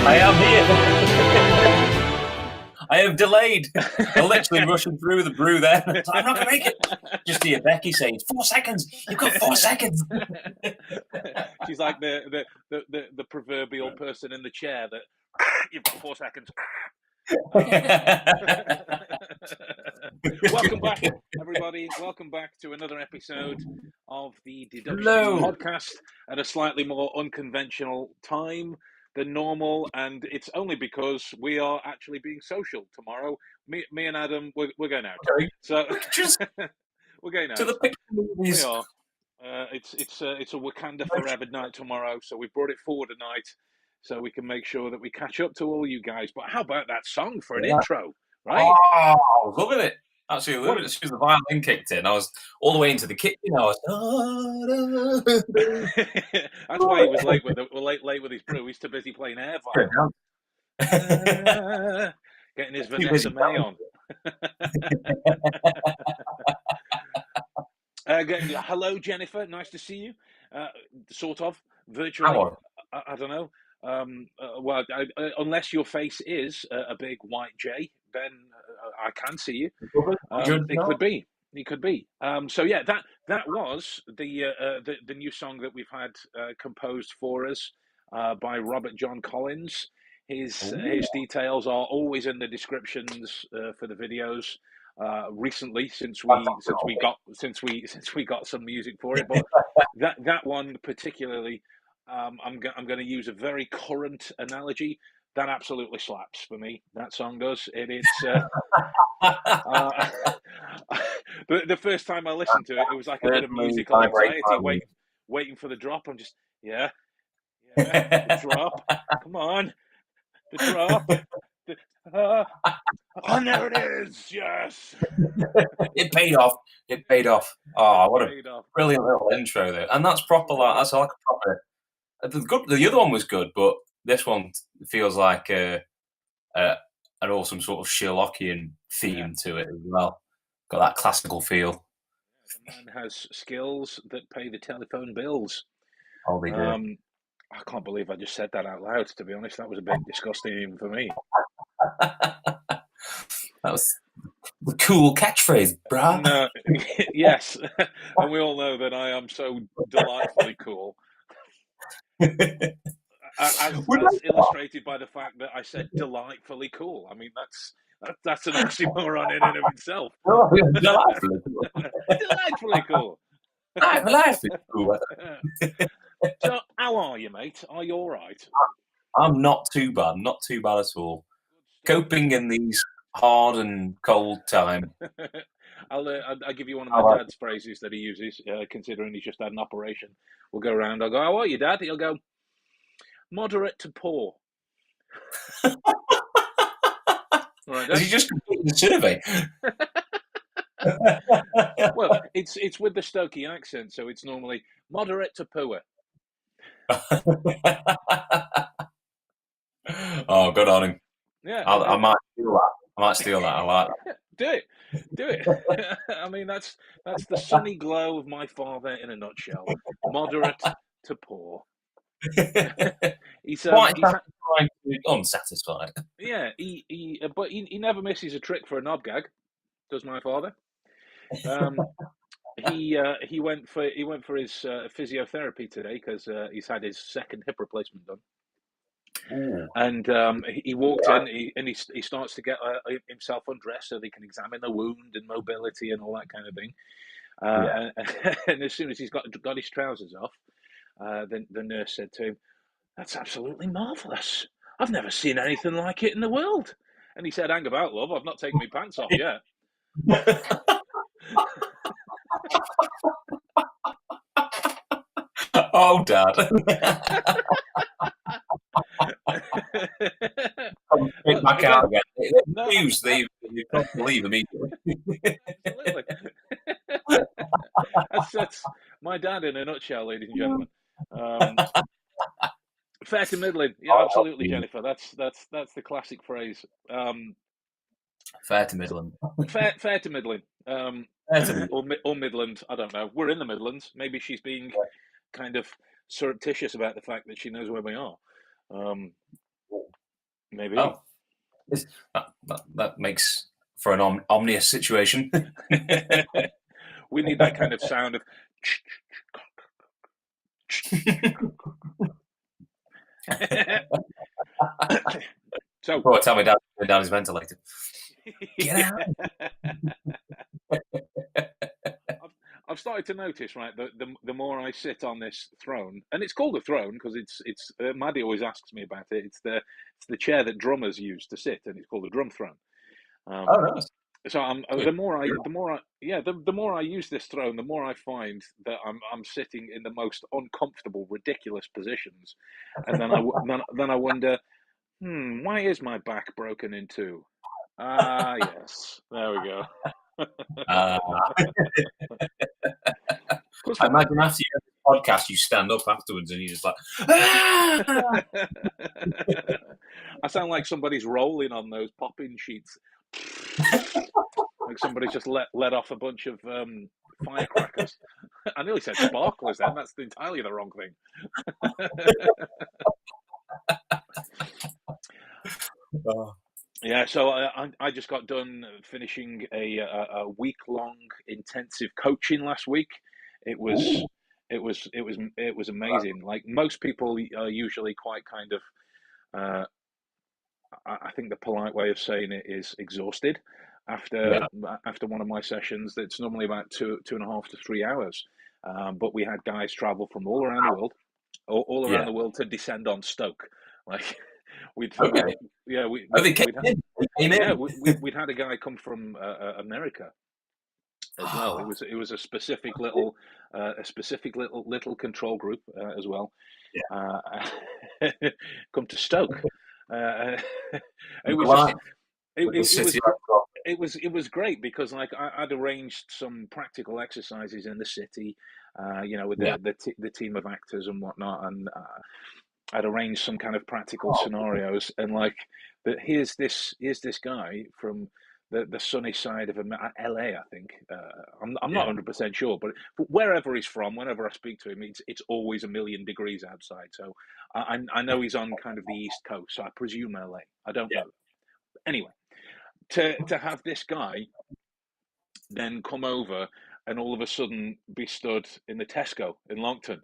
I am here. I have delayed. I'm literally rushing through the brew there. I'm not going to make it. Just hear Becky saying, 4 seconds. You've got 4 seconds. She's like the proverbial person in the chair that you've got 4 seconds. Welcome back, everybody. Welcome back to another episode of the Deduction podcast at a slightly more unconventional time than normal, and it's only because we are actually being social tomorrow. Me and Adam, we're going out. Okay. So we're going out. To the picture movies. We are. It's a Wakanda Forever night tomorrow, so we brought it forward a night so we can make sure that we catch up to all you guys. But how about that song for an intro, right? Oh, I was loving it. Actually, loving it. As soon as the violin kicked in, I was all the way into the kitchen. I was. That's why he was late with his brew. He's too busy playing air violin. Getting his Vanessa May on. Hello, Jennifer. Nice to see you. Sort of virtually. I don't know. Well, unless your face is a big white J, then I can see you. It could be. It could be. So yeah, that was the new song that we've had composed for us by Robert John Collins. His details are always in the descriptions for the videos. Recently, since we got some music for it, but that one particularly, I'm going to use a very current analogy. That absolutely slaps for me. That song does. It's the first time I listened to it, it was like a bit of musical anxiety, waiting for the drop. I'm just the drop. Come on, the drop. Oh, there it is! Yes, It paid off. It paid off. Oh, what a brilliant little intro there! And that's proper. That's like a proper. The other one was good, but this one feels like an awesome sort of Sherlockian theme to it as well. Got that classical feel. The man has skills that pay the telephone bills. Oh, they do. I can't believe I just said that out loud. To be honest, that was a bit disgusting even for me. That was the cool catchphrase, bruh. No, yes, and we all know that I am so delightfully cool. As illustrated by the fact that I said delightfully cool. I mean, that's an oxymoron in and of itself. Oh, delightfully cool. Delightfully cool. Delightfully cool. So, how are you, mate? Are you all right? I'm not too bad. Not too bad at all. Coping in these hard and cold time. I'll give you one of my dad's phrases that he uses, considering he's just had an operation. We'll go around. I'll go, "How are you, Dad?" He'll go, "Moderate to poor." Right, has he just completed the survey? Well, it's with the Stokie accent, so it's normally moderate to poor. Oh, good on him. Yeah, I might steal that. I like that. Do it. I mean, that's the sunny glow of my father in a nutshell. Moderate to poor. He's unsatisfied. Yeah, but he never misses a trick for a knob gag. Does my father? He went for his physiotherapy today because he's had his second hip replacement done. Ooh. And he walked in and he starts to get himself undressed so they can examine the wound and mobility and all that kind of thing. And as soon as he's got his trousers off, the nurse said to him, "That's absolutely marvellous. I've never seen anything like it in the world." And he said, "Hang about, love. I've not taken my pants off yet." Oh, Dad. Come back out again. News you can't believe immediately. Absolutely. That's my dad in a nutshell, ladies and gentlemen. Fair to middling. Yeah, absolutely, Jennifer. That's the classic phrase. Fair to middling. Fair to middling. Or Midland. I don't know. We're in the Midlands. Maybe she's being kind of surreptitious about the fact that she knows where we are. Maybe. Oh, that makes for an omnious situation. We need that kind of sound of. So, Poor tell me dad down his ventilator. Get out. I've started to notice, right, the more I sit on this throne, and it's called a throne because it's Maddie always asks me about it. It's the chair that drummers use to sit, and it's called a drum throne. Oh, nice. So Good. the more I use this throne, the more I find that I'm sitting in the most uncomfortable, ridiculous positions, and then I wonder, why is my back broken in two? Ah, yes, there we go. I Because imagine after you have this podcast, you stand up afterwards and you're just like, ah! I sound like somebody's rolling on those popping sheets. Like somebody's just let off a bunch of firecrackers. I nearly said sparklers then. That's entirely the wrong thing. Oh, Yeah, so I just got done finishing a week-long intensive coaching last week. It was ooh, it was amazing. Like most people are usually quite kind of uh, I think the polite way of saying it is exhausted after yeah, after one of my sessions. That's normally about 2.5 to 3 hours. But we had guys travel from all around the world, all around yeah. the world to descend on Stoke. Like we'd Okay. yeah Oh, they came we'd in. They came yeah in. we'd had a guy come from America as well. It was a specific little control group as well. Yeah. Uh, come to Stoke. Uh, it was just Life it, with the it, it was city. it was great because like I'd arranged some practical exercises in the city, with Yeah. the team of actors and whatnot, and I'd arranged some kind of practical Oh, scenarios, and like that here's this guy from the sunny side of LA, I think. I'm not yeah. 100% sure, but wherever he's from, whenever I speak to him, it's always a million degrees outside. So I know he's on kind of the East Coast, so I presume LA. I don't Yeah. know. Anyway, to have this guy then come over and all of a sudden be stood in the Tesco in Longton.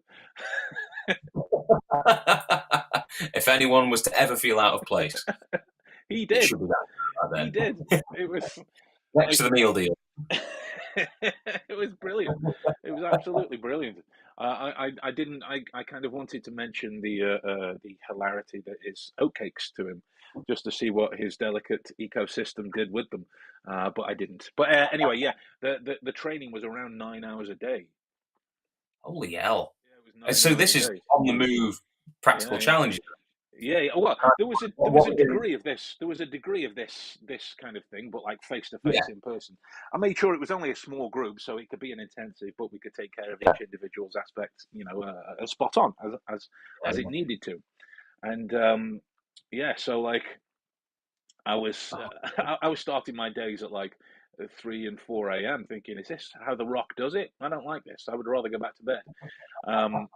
If anyone was to ever feel out of place, He it did. should be that He right did. then. It was Next like to the meal deal. it was brilliant. It was absolutely brilliant. I didn't. I kind of wanted to mention the hilarity that is oatcakes to him, just to see what his delicate ecosystem did with them. But I didn't. But anyway, yeah, the training was around 9 hours a day. Holy hell. Yeah, it was And 9 so hours a this is day. on the move practical Yeah, yeah. challenges. Yeah, yeah. Well, there was What a we do. degree of this. There was a degree of this kind of thing, but like face to Yeah. face in person. I made sure it was only a small group, so it could be an intensive, but we could take care of Yeah. each individual's aspect, spot on as it Yeah. needed to. And yeah, so like I was I was starting my days at like 3 and 4 a.m. thinking, is this how The Rock does it? I don't like this. I would rather go back to bed. Um,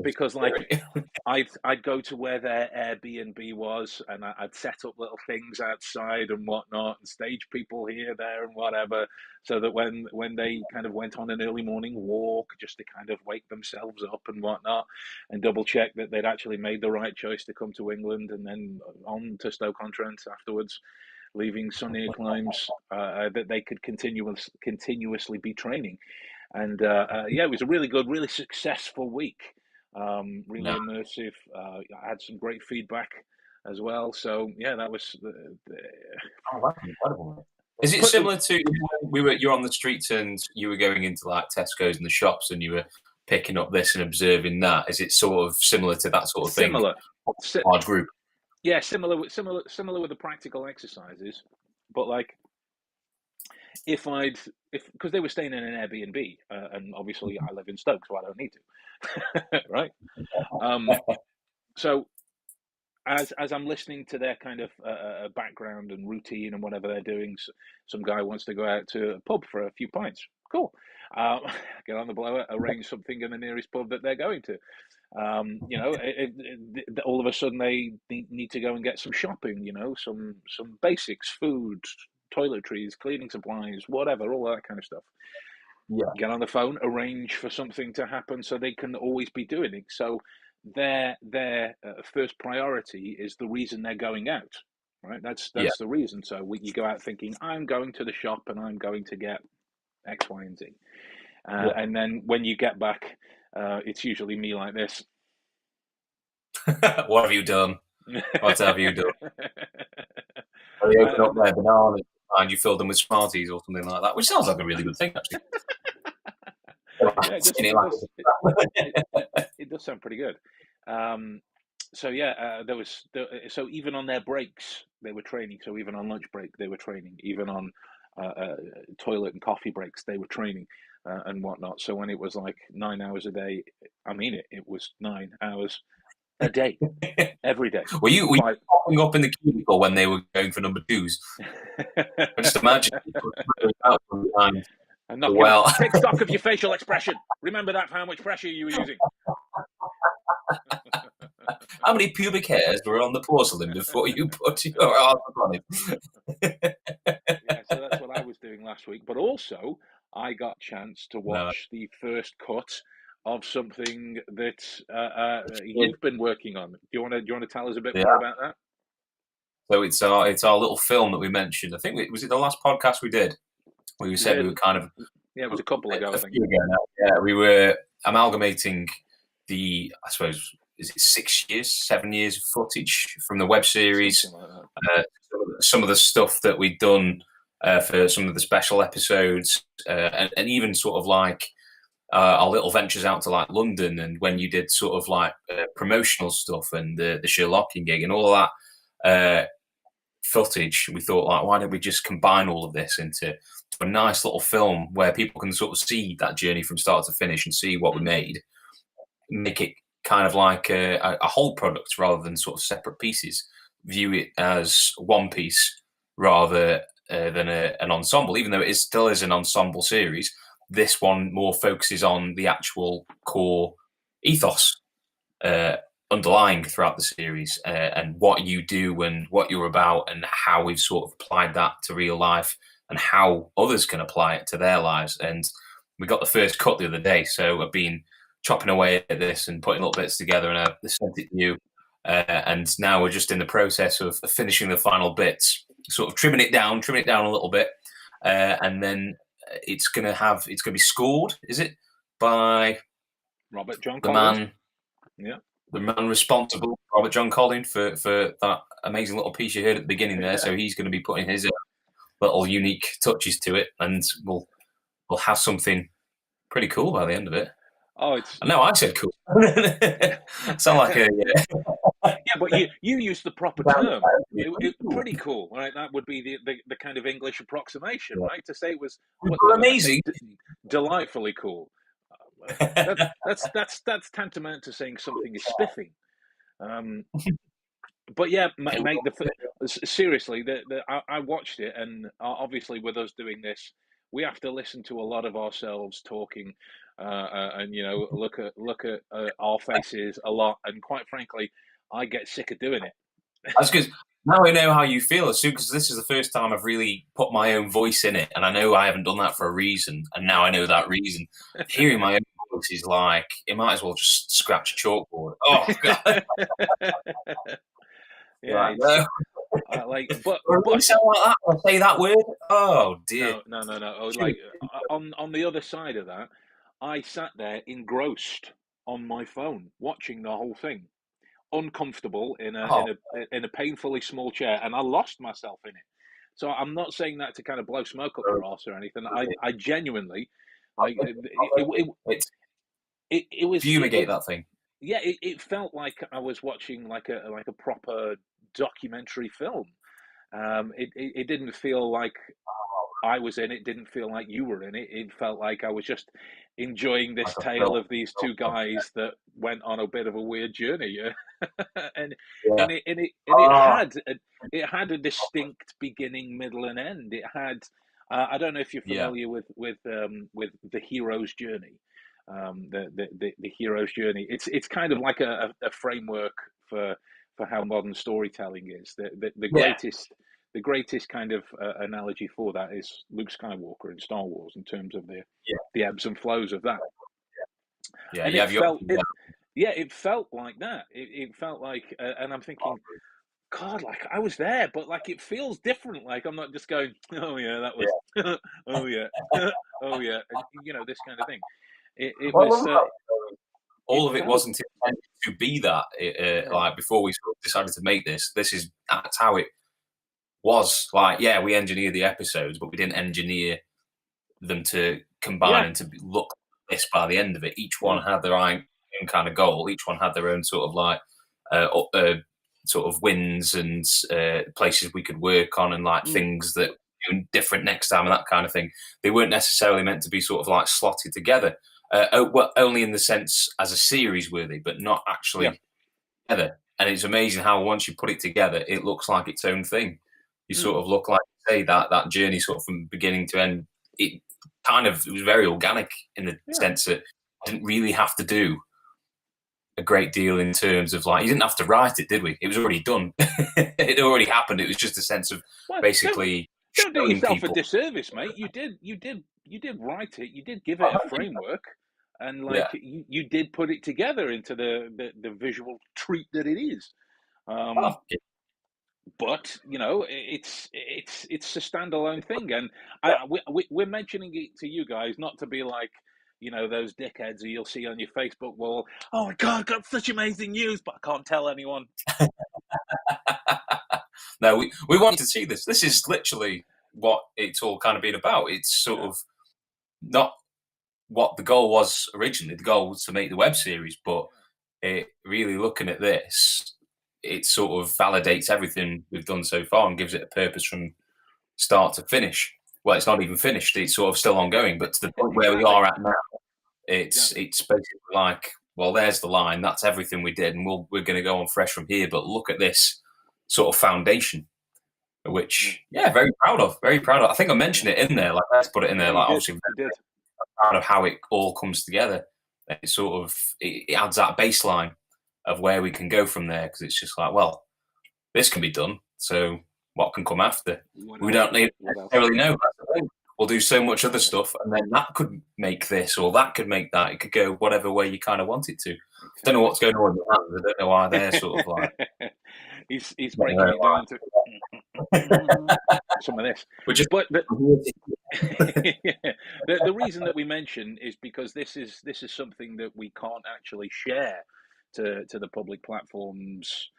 because like I'd go to where their Airbnb was, and I'd set up little things outside and whatnot, and stage people here, there, and whatever, so that when they kind of went on an early morning walk, just to kind of wake themselves up and whatnot, and double check that they'd actually made the right choice to come to England, and then on to Stoke-on-Trent afterwards, leaving sunnier climes, that they could continuously be training. And yeah, it was a really good, really successful week. No. Really immersive. I had some great feedback as well. So yeah, that was Oh, that's incredible. Is it put similar to you're on the streets and you were going into like Tesco's and the shops and you were picking up this and observing that? Is it sort of similar to that sort of thing? similar. Si- Large group. yeah, similar with the practical exercises, but like if because they were staying in an Airbnb, and obviously I live in Stoke, so I don't need to, right? Um, so as I'm listening to their kind of background and routine and whatever they're doing, some guy wants to go out to a pub for a few pints. Cool. Um, get on the blower, arrange something in the nearest pub that they're going to. All of a sudden they need to go and get some shopping, some basics, food, toiletries, cleaning supplies, whatever, all that kind of stuff. Yeah. Get on the phone, arrange for something to happen so they can always be doing it. So their first priority is the reason they're going out, right? That's the reason. So you go out thinking, I'm going to the shop and I'm going to get X, Y, and Z. And then when you get back, it's usually me like this. What have you done? What have you done? You open up their bananas and you fill them with Smarties or something like that, which sounds like a really good thing, actually. It does sound pretty good. So even on their breaks they were training. So even on lunch break they were training. Even on toilet and coffee breaks they were training and whatnot. So when it was like 9 hours a day, I mean it was 9 hours a day, every day. Were you popping up in the cubicle when they were going for number twos? Just imagine. Take stock of your facial expression. Remember that for how much pressure you were using. How many pubic hairs were on the porcelain before you put your arm on it? Yeah, so that's what I was doing last week. But also, I got a chance to watch the first cut of something that you've been working on. Do you want to tell us a bit more about that? So it's our little film that we mentioned. I think was it the last podcast we did? We said we were kind of it was a couple ago. I think. Yeah, we were amalgamating I suppose, is it 7 years of footage from the web series, like some of the stuff that we'd done for some of the special episodes, and even sort of like our little ventures out to like London, and when you did sort of like promotional stuff and the Sherlockian gig and all that footage, we thought, like, why don't we just combine all of this into a nice little film where people can sort of see that journey from start to finish and see what we made, make it kind of like a whole product rather than sort of separate pieces, view it as one piece rather than an ensemble, even though it still is an ensemble series. This one more focuses on the actual core ethos underlying throughout the series, and what you do and what you're about, and how we've sort of applied that to real life and how others can apply it to their lives. And we got the first cut the other day, so I've been chopping away at this and putting little bits together, and I sent it to you. And now we're just in the process of finishing the final bits, sort of trimming it down a little bit, and then it's going to be scored. Is it by Robert John the Collins? man? Yeah, the man responsible, Robert John Collins, for that amazing little piece you heard at the beginning there. So he's going to be putting his little unique touches to it, and we'll have something pretty cool by the end of it. Oh, it's no, I said cool. Sound like a yeah, but you used the proper term. Pretty cool, right? That would be the kind of English approximation, right? To say it was amazing, delightfully cool. That's tantamount to saying something is spiffing. But yeah, mate, seriously, I watched it, and obviously with us doing this, we have to listen to a lot of ourselves talking, and look at our faces a lot. And quite frankly, I get sick of doing it. That's because now I know how you feel, because this is the first time I've really put my own voice in it, and I know I haven't done that for a reason, and now I know that reason. Hearing my own voice is like, it might as well just scratch a chalkboard. Oh God. Yeah, but sound like that or say that word. Oh dear. No. Like on the other side of that, I sat there engrossed on my phone watching the whole thing, uncomfortable in a painfully small chair, and I lost myself in it. So I'm not saying that to kind of blow smoke up your arse or anything. I genuinely like it was fumigate that thing. Yeah, it felt like I was watching like a proper documentary film. It didn't feel like I was in it. Didn't feel like you were in it. It felt like I was just enjoying this tale of these two guys that went on a bit of a weird journey. and it had a distinct beginning, middle, and end. It had I don't know if you're familiar with the hero's journey. the hero's journey. It's kind of like a framework for how modern storytelling is. Yeah, The greatest kind of analogy for that is Luke Skywalker in Star Wars in terms of yeah, the ebbs and flows of that. yeah. And You have your it felt like that. It felt like, and I'm thinking, God, like I was there, but like it feels different. Like I'm not just going, oh yeah, that was, yeah. oh yeah, oh yeah, and this kind of thing. It Well, was, all it of it felt, wasn't intended to be that. yeah, Like before we sort of decided to make this, that's how it was. Like, yeah, we engineered the episodes, but we didn't engineer them to combine yeah, and to look like this by the end of it. Each one no, had their own kind of goal. Each one had their own sort of like uh, uh, sort of wins and places we could work on, and like mm, things that do different next time and that kind of thing. They weren't necessarily meant to be sort of like slotted together. Well, only in the sense as a series were they, but not yeah, actually together. And it's amazing how once you put it together, it looks like its own thing. You mm, sort of look like, say, that journey sort of from beginning to end. It was very organic in the yeah. sense that I didn't really have to do a great deal in terms of like, you didn't have to write it, did we? It was already done. It already happened. It was just a sense of Well, basically don't do showing yourself a people. disservice, mate. You did write it. You did give it a framework, and Yeah. like you did put it together into the visual treat that it is. Um, Oh, but it's a standalone thing, and yeah. we're mentioning it to you guys not to be like those dickheads who you'll see on your Facebook wall. Oh my God, got such amazing news, but I can't tell anyone. No, we wanted to see this. This is literally what it's all kind of been about. It's sort Yeah, of not what the goal was originally. The goal was to make the web series, but really looking at this, it sort of validates everything we've done so far and gives it a purpose from start to finish. Well, it's not even finished; it's sort of still ongoing. But to the point where we exactly, are at now, it's exactly. it's basically like, well, there's the line. That's everything we did, and we're going to go on fresh from here. But look at this sort of foundation, Yeah, which yeah, very proud of. Very proud of. I think I yeah, mentioned it in there. Like, let's put it in yeah. there. You Like, did, obviously, you did. proud of how it all comes together. It sort of it adds that baseline of where we can go from there, because it's just like, well, this can be done. So what can come after? What We else? don't need What else? necessarily know. That's the thing. We'll do so much other Exactly, stuff, and then that could make this, or that could make that. It could go whatever way you kind of want it to. Don't know exactly. what's going on with the hands. I don't know why they're sort of like. He's I don't breaking know it down to why. some of this, We're just. but the reason that we mention is because this is something that we can't actually share to the public platforms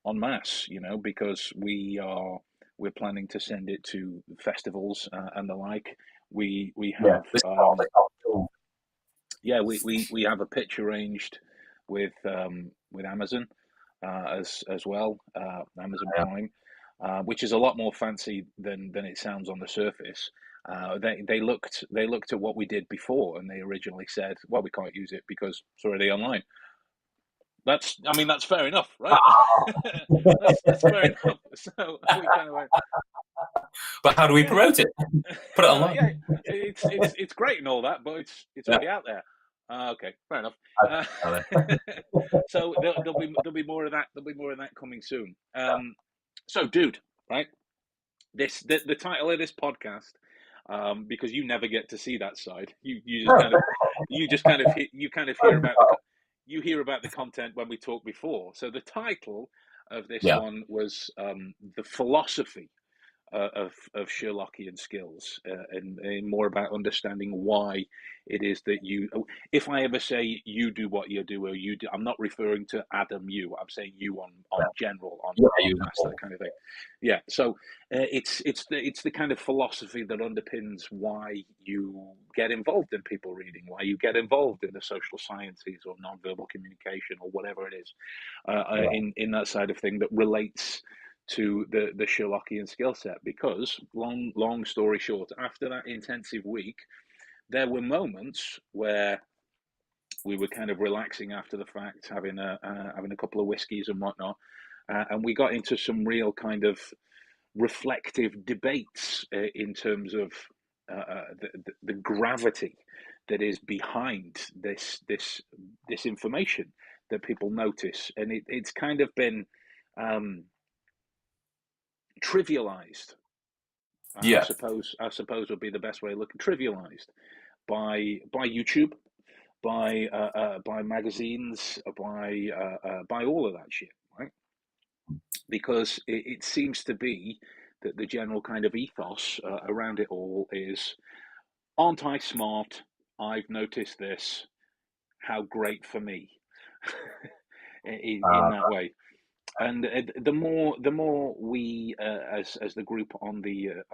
en masse, because we're planning to send it to festivals and the like. We Yeah, have this is not the top. yeah, we have a pitch arranged with Amazon as well, Amazon Prime, which is a lot more fancy than it sounds on the surface. They looked at what we did before, and they originally said, "Well, we can't use it because it's already online." That's fair enough, right? That's fair enough. So we kind of went, But how do we yeah, promote it? Put it online. yeah, it's great and all that, but it's Yeah. already out there. Okay, fair enough. Uh, Okay. so there'll be more of that. There'll be more of that coming soon. So, dude, right? The title of this podcast, because you never get to see that side. You kind of hear about you hear about the content when we talk before. So the title of this Yeah. one was the philosophy of Sherlockian skills, and more about understanding why it is that you. If I ever say you do what you do, or you do, I'm not referring to Adam. I'm saying you on general Yeah. on Use mass, that kind of thing. Yeah. So it's the kind of philosophy that underpins why you get involved in people reading, why you get involved in the social sciences or nonverbal communication or whatever it is, Yeah. in that side of thing that relates to the Sherlockian skill set. Because long story short, after that intensive week, there were moments where we were kind of relaxing after the fact, having a couple of whiskies and whatnot, and we got into some real kind of reflective debates in terms of the gravity that is behind this information that people notice, and it's kind of been trivialized. Yeah. I suppose would be the best way of looking. Trivialized by YouTube, by magazines, by all of that shit, right? Because it seems to be that the general kind of ethos around it all is, aren't I smart? I've noticed this. How great for me. in that way. And the more we, as the group on the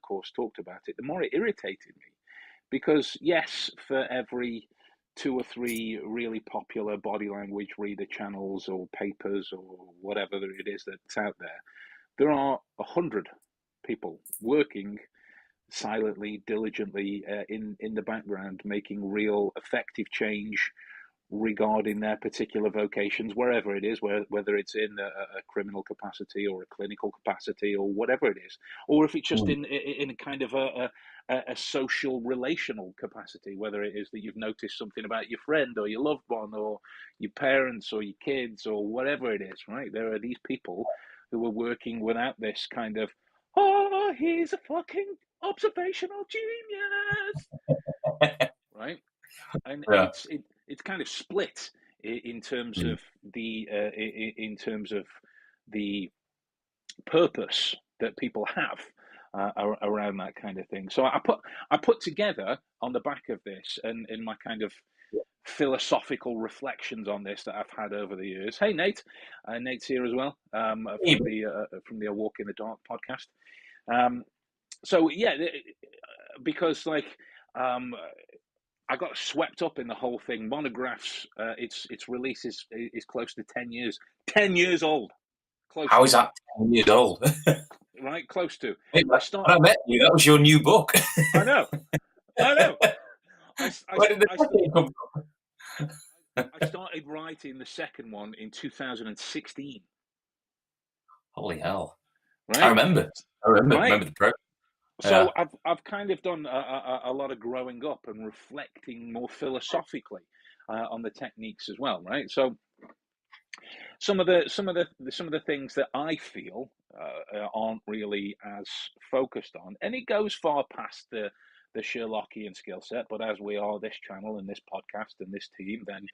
course talked about it, the more it irritated me, because yes, for every 2 or 3 really popular body language reader channels or papers or whatever it is that's out there, there are 100 people working silently, diligently in the background, making real effective change regarding their particular vocations, wherever it is, whether it's in a criminal capacity or a clinical capacity or whatever it is, or if it's just in a kind of a social relational capacity, whether it is that you've noticed something about your friend or your loved one or your parents or your kids or whatever it is, right? There are these people who are working without this kind of, oh, he's a fucking observational genius, right? And Yeah. it's kind of split in terms of the purpose that people have around that kind of thing. So I put together on the back of this, and in my kind of philosophical reflections on this that I've had over the years. Hey, Nate, Nate's here as well, from the Walk in the Dark podcast. So yeah, because like I got swept up in the whole thing. Monographs, its release is close to 10 years. 10 years old. Close. How is that 10 years old? Right, close to. When I met you, that was your new book. I know. Where did the second come from? I started writing the second one in 2016. Holy hell! Right? I remember the program. So I've kind of done a lot of growing up and reflecting more philosophically on the techniques as well, right? So some of the things that I feel aren't really as focused on, and it goes far past the Sherlockian skill set. But as we are this channel and this podcast and this team, then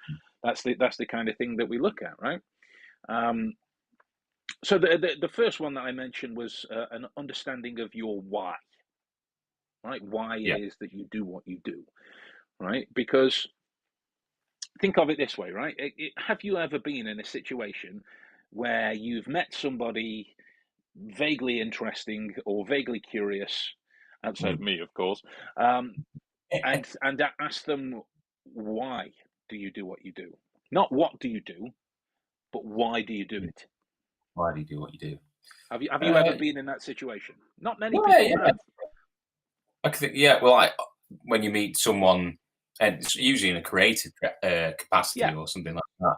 that's the kind of thing that we look at, right? So the first one that I mentioned was an understanding of your why, right? Why it is that you do what you do, right? Because think of it this way, right? Have you ever been in a situation where you've met somebody vaguely interesting or vaguely curious, outside of me, of course, and ask them, why do you do what you do? Not what do you do, but why do you do it? Why do you do what you do? Have you ever been in that situation? Not many people have. I think, well, when you meet someone, and it's usually in a creative capacity or something like that,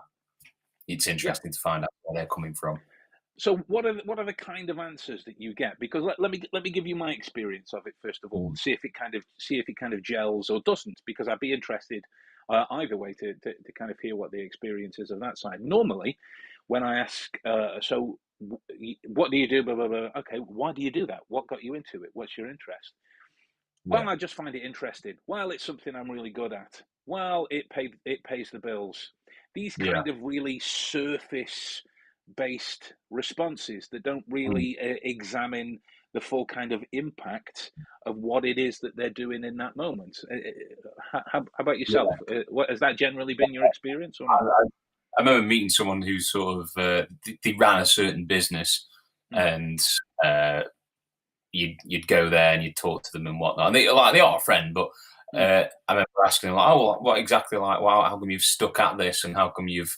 it's interesting to find out where they're coming from. So what are the kind of answers that you get? Because let me give you my experience of it first of all. See if it kind of gels or doesn't. Because I'd be interested either way to kind of hear what the experience is of that side. Normally, when I ask, so what do you do? Blah, blah, blah. Okay, why do you do that? What got you into it? What's your interest? Well, I just find it interesting. Well, it's something I'm really good at. Well, it pays the bills. These kind of really surface based responses that don't really examine the full kind of impact of what it is that they're doing in that moment. How about yourself? What has that generally been your experience? Or not? I remember meeting someone who sort of they ran a certain business, and you'd go there and you'd talk to them and whatnot. And they are a friend, but I remember asking them, like, oh, well, what exactly, like, wow, how come you've stuck at this, and how come you've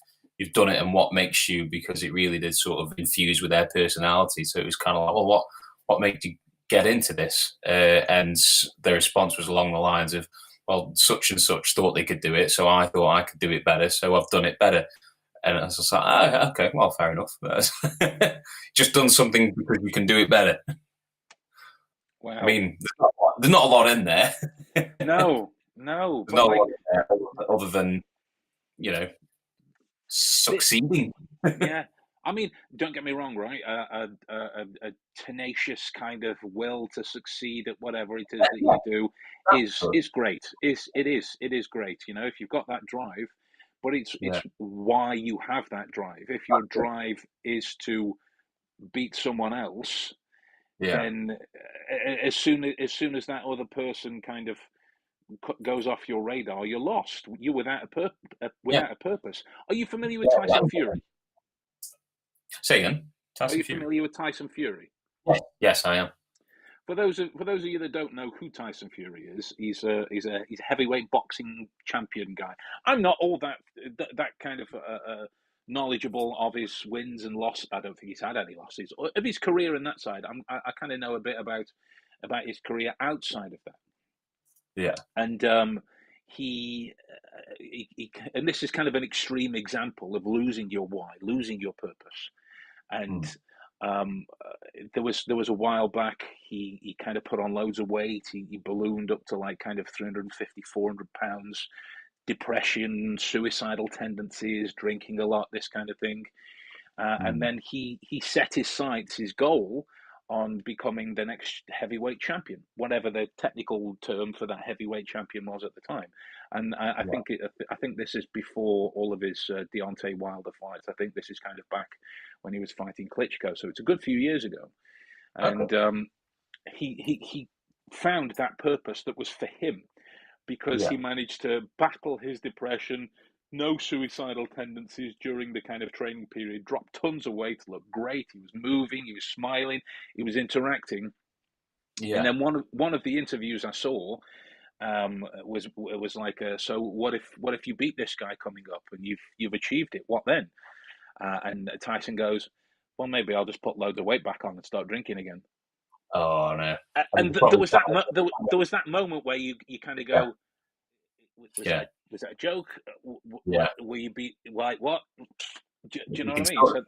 done it, and what makes you? Because it really did sort of infuse with their personality. So it was kind of like, well, what made you get into this? And their response was along the lines of, well, such and such thought they could do it, so I thought I could do it better, so I've done it better. And I was just like, oh, okay, well, fair enough. Just done something because you can do it better. Wow. I mean, there's not a lot in there. No, No, There's but not a like, lot in there other than, succeeding. yeah. I mean, don't get me wrong, right? A tenacious kind of will to succeed at whatever it is that Yeah, you do that's good. is great. It is great. If you've got that drive, but it's Yeah, why you have that drive. If your that's it. drive is to beat someone else, Yeah, then as soon as that other person kind of goes off your radar, you're lost. You're yeah, without a purpose. Are you familiar with yeah. Tyson Fury? Say again, Are Tyson you Fury. familiar with Tyson Fury? Yes, I am. For those of you that don't know who Tyson Fury is, he's a heavyweight boxing champion guy. I'm not all that kind of knowledgeable of his wins and losses. I don't think he's had any losses of his career in that side. I kind of know a bit about his career outside of that. Yeah. And and this is kind of an extreme example of losing your why, losing your purpose. And Mm. there was a while back, he kind of put on loads of weight. He ballooned up to like kind of 350, 400 pounds, depression, suicidal tendencies, drinking a lot, this kind of thing. And Mm. then he set his sights, his goal, on becoming the next heavyweight champion, whatever the technical term for that heavyweight champion was at the time. And I Yeah. think I think this is before all of his Deontay Wilder fights. I think this is kind of back when he was fighting Klitschko, so it's a good few years ago. Okay. And he found that purpose that was for him, because Yeah. he managed to battle his depression, no suicidal tendencies during the kind of training period, dropped tons of weight, looked great. He was moving, he was smiling, he was interacting. And Yeah. then one of the interviews I saw was like, so what if you beat this guy coming up and you've achieved it? What then? And Tyson goes, well, maybe I'll just put loads of weight back on and start drinking again. Oh no. I And mean, there probably. was that moment where you kind of Yeah. go, was Yeah. that a joke? Yeah. Will you be like what? Do you know You what can I mean? sort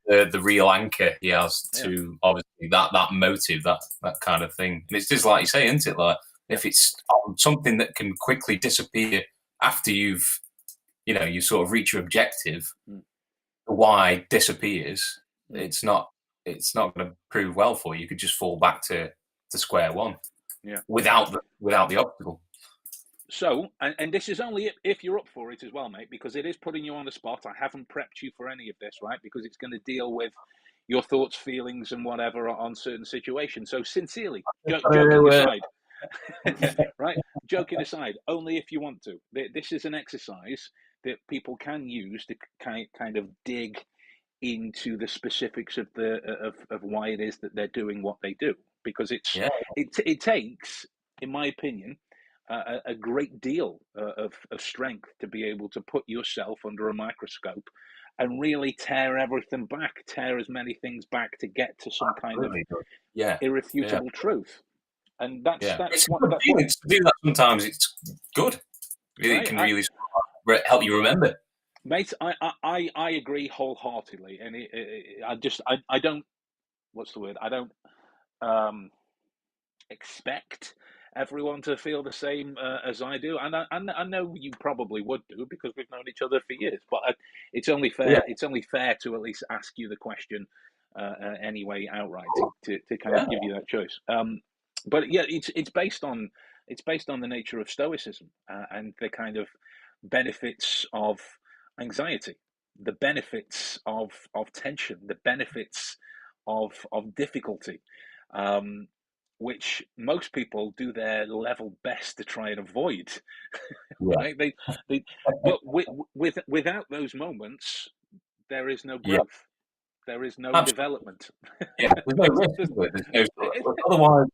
So of the real anchor he has yeah, to obviously that motive, that kind of thing. And it's just like you say, isn't it? Like yeah, if it's something that can quickly disappear after you sort of reach your objective, mm, the why disappears. mm, It's not going to prove well for you. You could just fall back to square one yeah. without the obstacle. So, and this is only if you're up for it as well, mate, because it is putting you on the spot. I haven't prepped you for any of this, right? Because it's going to deal with your thoughts, feelings, and whatever on certain situations. So, sincerely, joking Uh, aside, right? Joking aside, only if you want to. This is an exercise that people can use to kind of dig into the specifics of why it is that they're doing what they do, because yeah, it takes, in my opinion, a great deal of strength to be able to put yourself under a microscope and really tear everything back, tear as many things back to get to some kind of really good. Yeah, yeah, irrefutable truth. And that's yeah. that's It's a what good that's what feeling to do that. Sometimes it's good. It right. can really help you remember. Mate, I agree wholeheartedly, and I don't, what's the word? I don't um, expect everyone to feel the same as I do, and I know you probably would do, because we've known each other for years. But it's only Yeah, fair. It's only fair to at least ask you the question anyway, outright, to kind yeah, of give you that choice. But yeah, it's based on the nature of stoicism, and the kind of benefits of anxiety, the benefits of tension, the benefits of difficulty. Um, which most people do their level best to try and avoid, yeah, right? But without those moments, there is no yeah. growth, there is no Absolutely. development. Yeah. There's no risk, is there? There's no. Otherwise,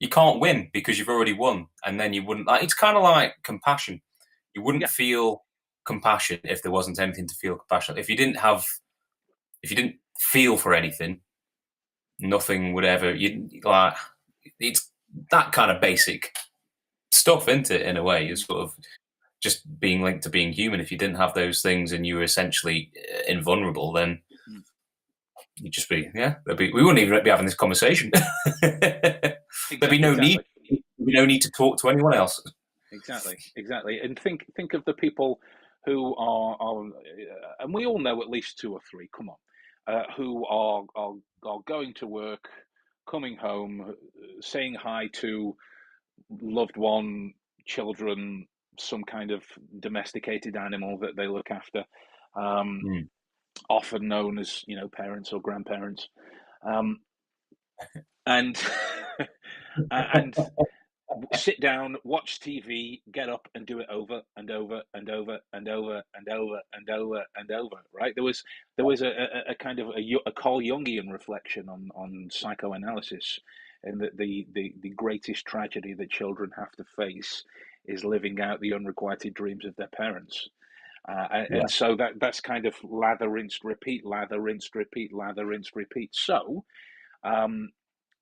you can't win because you've already won, and then you wouldn't. Like, it's kind of like compassion. You wouldn't Yeah, feel compassion if there wasn't anything to feel compassion. If you didn't feel for anything, nothing would ever. You like. It's that kind of basic stuff, isn't it? In a way, you're sort of just being linked to being human. If you didn't have those things and you were essentially invulnerable, then mm, you'd just be we wouldn't even be having this conversation. There'd be no need. exactly, There'd be no need to talk to anyone else. exactly. And think of the people who are and we all know at least two or three. Come on, who are going to work, coming home, saying hi to loved one, children, some kind of domesticated animal that they look after, often known as parents or grandparents, and and sit down, watch TV, get up and do it over and over and over and over and over and over and over. Right? There was a kind of a Carl Jungian reflection on psychoanalysis, and that the greatest tragedy that children have to face is living out the unrequited dreams of their parents. And so that's kind of lather, rinse, repeat, lather, rinse, repeat, lather, rinse, repeat. So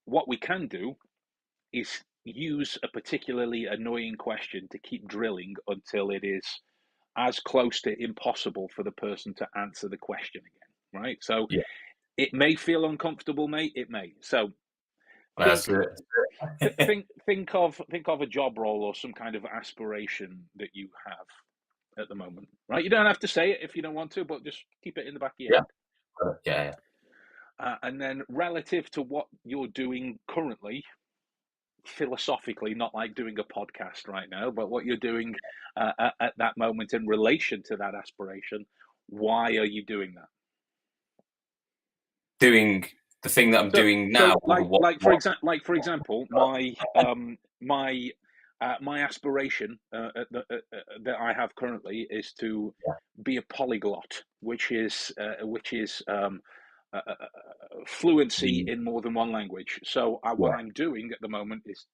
what we can do is use a particularly annoying question to keep drilling until it is as close to impossible for the person to answer the question again, right? So it may feel uncomfortable, mate. It may. So think of a job role or some kind of aspiration that you have at the moment, right? You don't have to say it if you don't want to, but just keep it in the back of your head. Yeah. And then relative to what you're doing currently, philosophically, not like doing a podcast right now, but what you're doing at that moment in relation to that aspiration, why are you doing that? Doing the thing that I'm doing now. For example, my aspiration that I have currently is to be a polyglot, which is fluency in more than one language. So what I'm doing at the moment is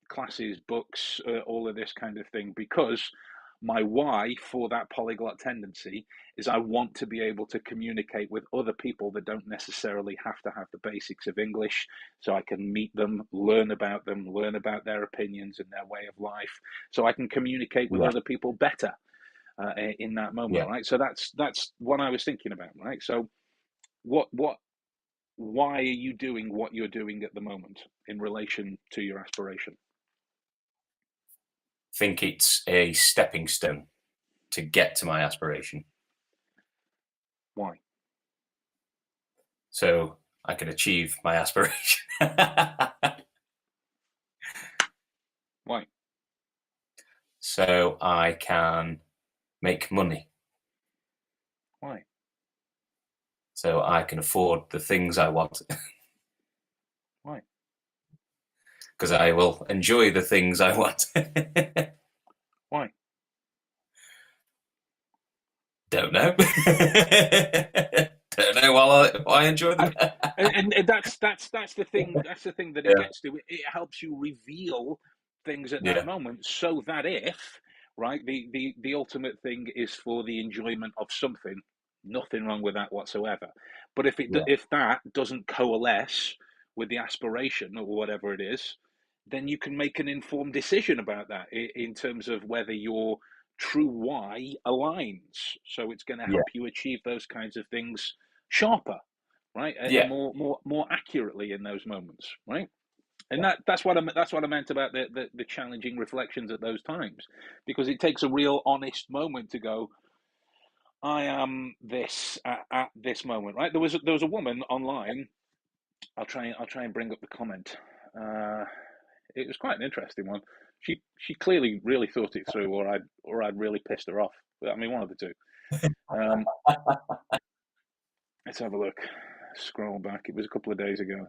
classes, books, all of this kind of thing, because my why for that polyglot tendency is I want to be able to communicate with other people that don't necessarily have to have the basics of English, so I can meet them, learn about their opinions and their way of life, so I can communicate with other people better in that moment, right? So that's what I was thinking about, right? So why are you doing what you're doing at the moment in relation to your aspiration? Think it's a stepping stone to get to my aspiration. Why? So I can achieve my aspiration. Why? So I can make money. Why? So I can afford the things I want. Why? Because I will enjoy the things I want. Why? Don't know. Don't know why I enjoy them. And that's the thing. That's the thing that it gets to. It helps you reveal things at that moment, so that if the ultimate thing is for the enjoyment of something, nothing wrong with that whatsoever. But if that doesn't coalesce with the aspiration or whatever it is, then you can make an informed decision about that in terms of whether your true why aligns. So it's going to help you achieve those kinds of things sharper, right? And more accurately in those moments, right? And that's what I meant about the challenging reflections at those times, because it takes a real honest moment to go, I am this at this moment, right? There was a woman online. I'll try and bring up the comment. It was quite an interesting one. She clearly really thought it through, or I'd really pissed her off. I mean, one of the two. Let's have a look. Scroll back. It was a couple of days ago.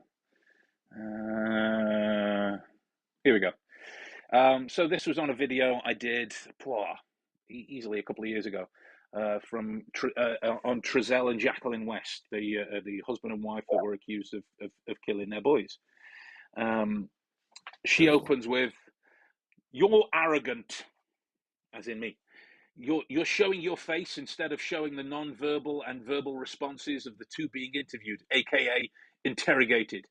Here we go. So this was on a video I did easily a couple of years ago, on Trezell and Jacqueline West, the husband and wife that were accused of killing their boys. She opens with, "You're arrogant," as in me. You're showing your face instead of showing the non-verbal and verbal responses of the two being interviewed, aka interrogated.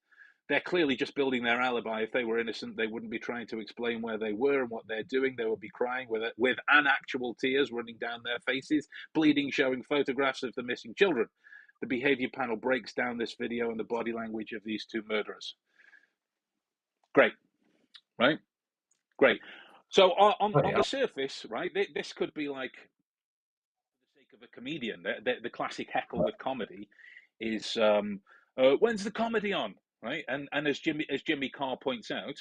They're clearly just building their alibi. If they were innocent, they wouldn't be trying to explain where they were and what they're doing. They would be crying with actual tears running down their faces, bleeding, showing photographs of the missing children. The behavior panel breaks down this video and the body language of these two murderers. Great, right? Great. So on Yeah. the surface, right, this could be like, for the sake of a comedian, the classic heckle with comedy is, when's the comedy on, right? And as Jimmy Carr points out,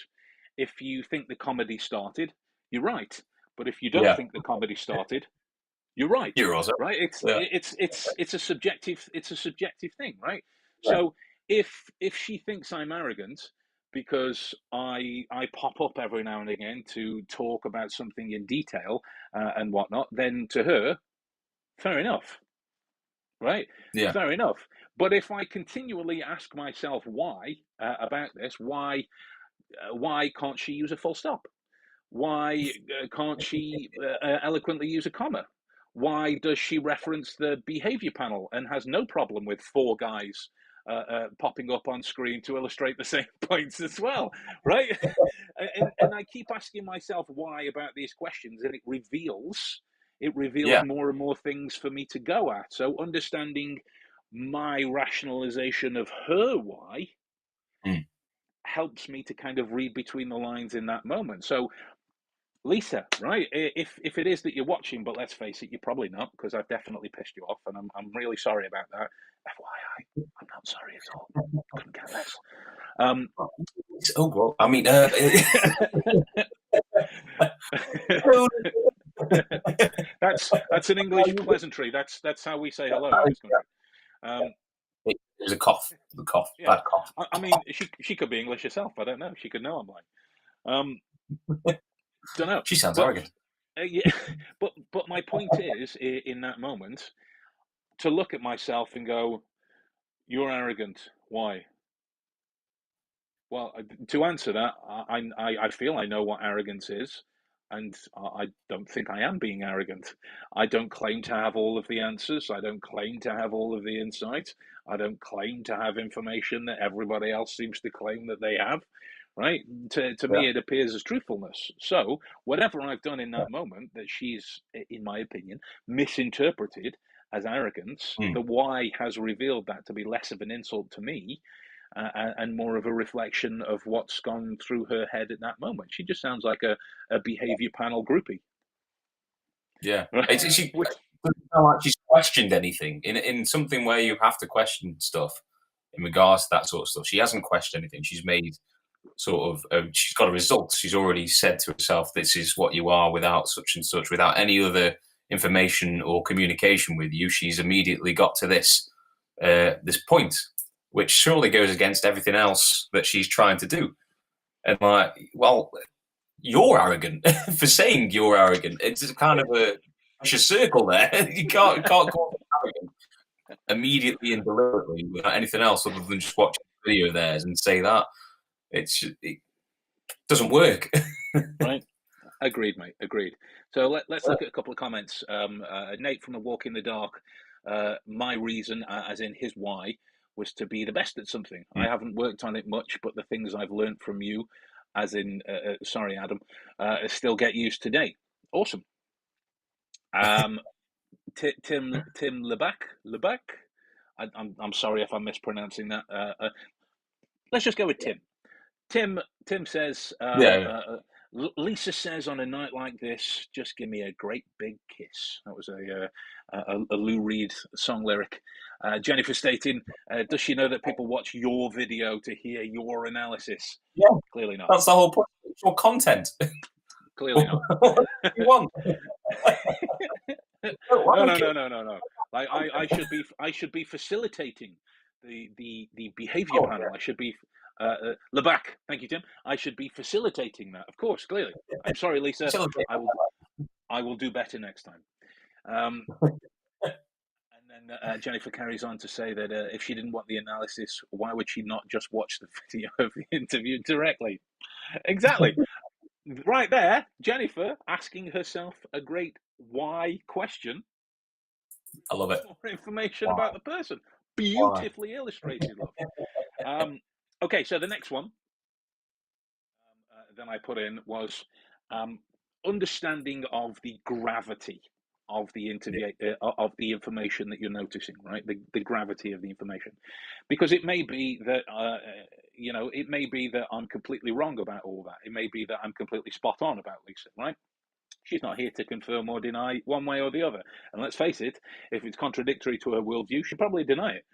if you think the comedy started, you're right. But if you don't Yeah. think the comedy started, you're right, You're also. right? It's Yeah. it's it's it's a subjective thing, right? Yeah. So if she thinks I'm arrogant because I pop up every now and again to talk about something in detail and whatnot, then to her, fair enough, right? Yeah. Fair enough. But if I continually ask myself why about this, why can't she use a full stop? Why can't she eloquently use a comma? Why does she reference the behavior panel and has no problem with four guys popping up on screen to illustrate the same points as well, right? and I keep asking myself why about these questions, and it reveals Yeah. more and more things for me to go at. So understanding my rationalization of her why Mm. helps me to kind of read between the lines in that moment. So Lisa, right? If it is that you're watching, but let's face it, you're probably not, because I've definitely pissed you off, and I'm really sorry about that. FYI, I'm not sorry at all. Couldn't care less. Oh well. I mean, that's an English pleasantry. That's how we say hello in this country. it was a cough. The cough. Yeah, Bad cough. I mean, she could be English herself. I don't know. She could know I'm lying. Don't know. She sounds But arrogant. yeah, but my point is, in that moment, to look at myself and go, "You're arrogant. Why?" Well, to answer that, I feel I know what arrogance is, and I don't think I am being arrogant. I don't claim to have all of the answers. I don't claim to have all of the insight. I don't claim to have information that everybody else seems to claim that they have. Right? To Yeah. me, it appears as truthfulness. So, whatever I've done in that moment that she's, in my opinion, misinterpreted as arrogance, Mm. the why has revealed that to be less of an insult to me and more of a reflection of what's gone through her head at that moment. She just sounds like a behavior panel groupie. Yeah. Right? She doesn't sound like she's questioned anything in something where you have to question stuff in regards to that sort of stuff. She hasn't questioned anything. She's made sort of she's got a result. She's already said to herself, "This is what you are," without such and such, without any other information or communication with you. She's immediately got to this point, which surely goes against everything else that she's trying to do. And like, well, you're arrogant for saying you're arrogant. It's kind of a vicious circle there. You can't call them arrogant immediately and deliberately without anything else other than just watching a video of theirs and say that. It doesn't work. Right. Agreed, mate. Agreed. So let's look at a couple of comments. Nate from A Walk in the Dark. My reason, as in his why, was to be the best at something. I haven't worked on it much, but the things I've learned from you, as in, sorry, Adam, still get used today. Awesome. Tim Leback. I'm sorry if I'm mispronouncing that. Let's just go with Tim. Tim says, Yeah. Lisa says on a night like this, just give me a great big kiss. That was a Lou Reed song lyric. Jennifer stating, does she know that people watch your video to hear your analysis? Yeah. Clearly not. That's the whole point. It's your content. Clearly not. What do you want? No. Like I should be facilitating the behavior panel. I should be Lebac. Thank you, Tim. I should be facilitating that. Of course, clearly. I'm sorry, Lisa. I will do better next time. And then Jennifer carries on to say that if she didn't want the analysis, why would she not just watch the video of the interview directly? Exactly. Right there, Jennifer asking herself a great why question. I love it. More information about the person. Beautifully illustrated, love. Okay, so the next one that I put in was understanding of the gravity of the interview of the information that you're noticing, right? The gravity of the information, because it may be that it may be that I'm completely wrong about all that. It may be that I'm completely spot on about Lisa, right? She's not here to confirm or deny one way or the other. And let's face it, if it's contradictory to her worldview, she'd probably deny it.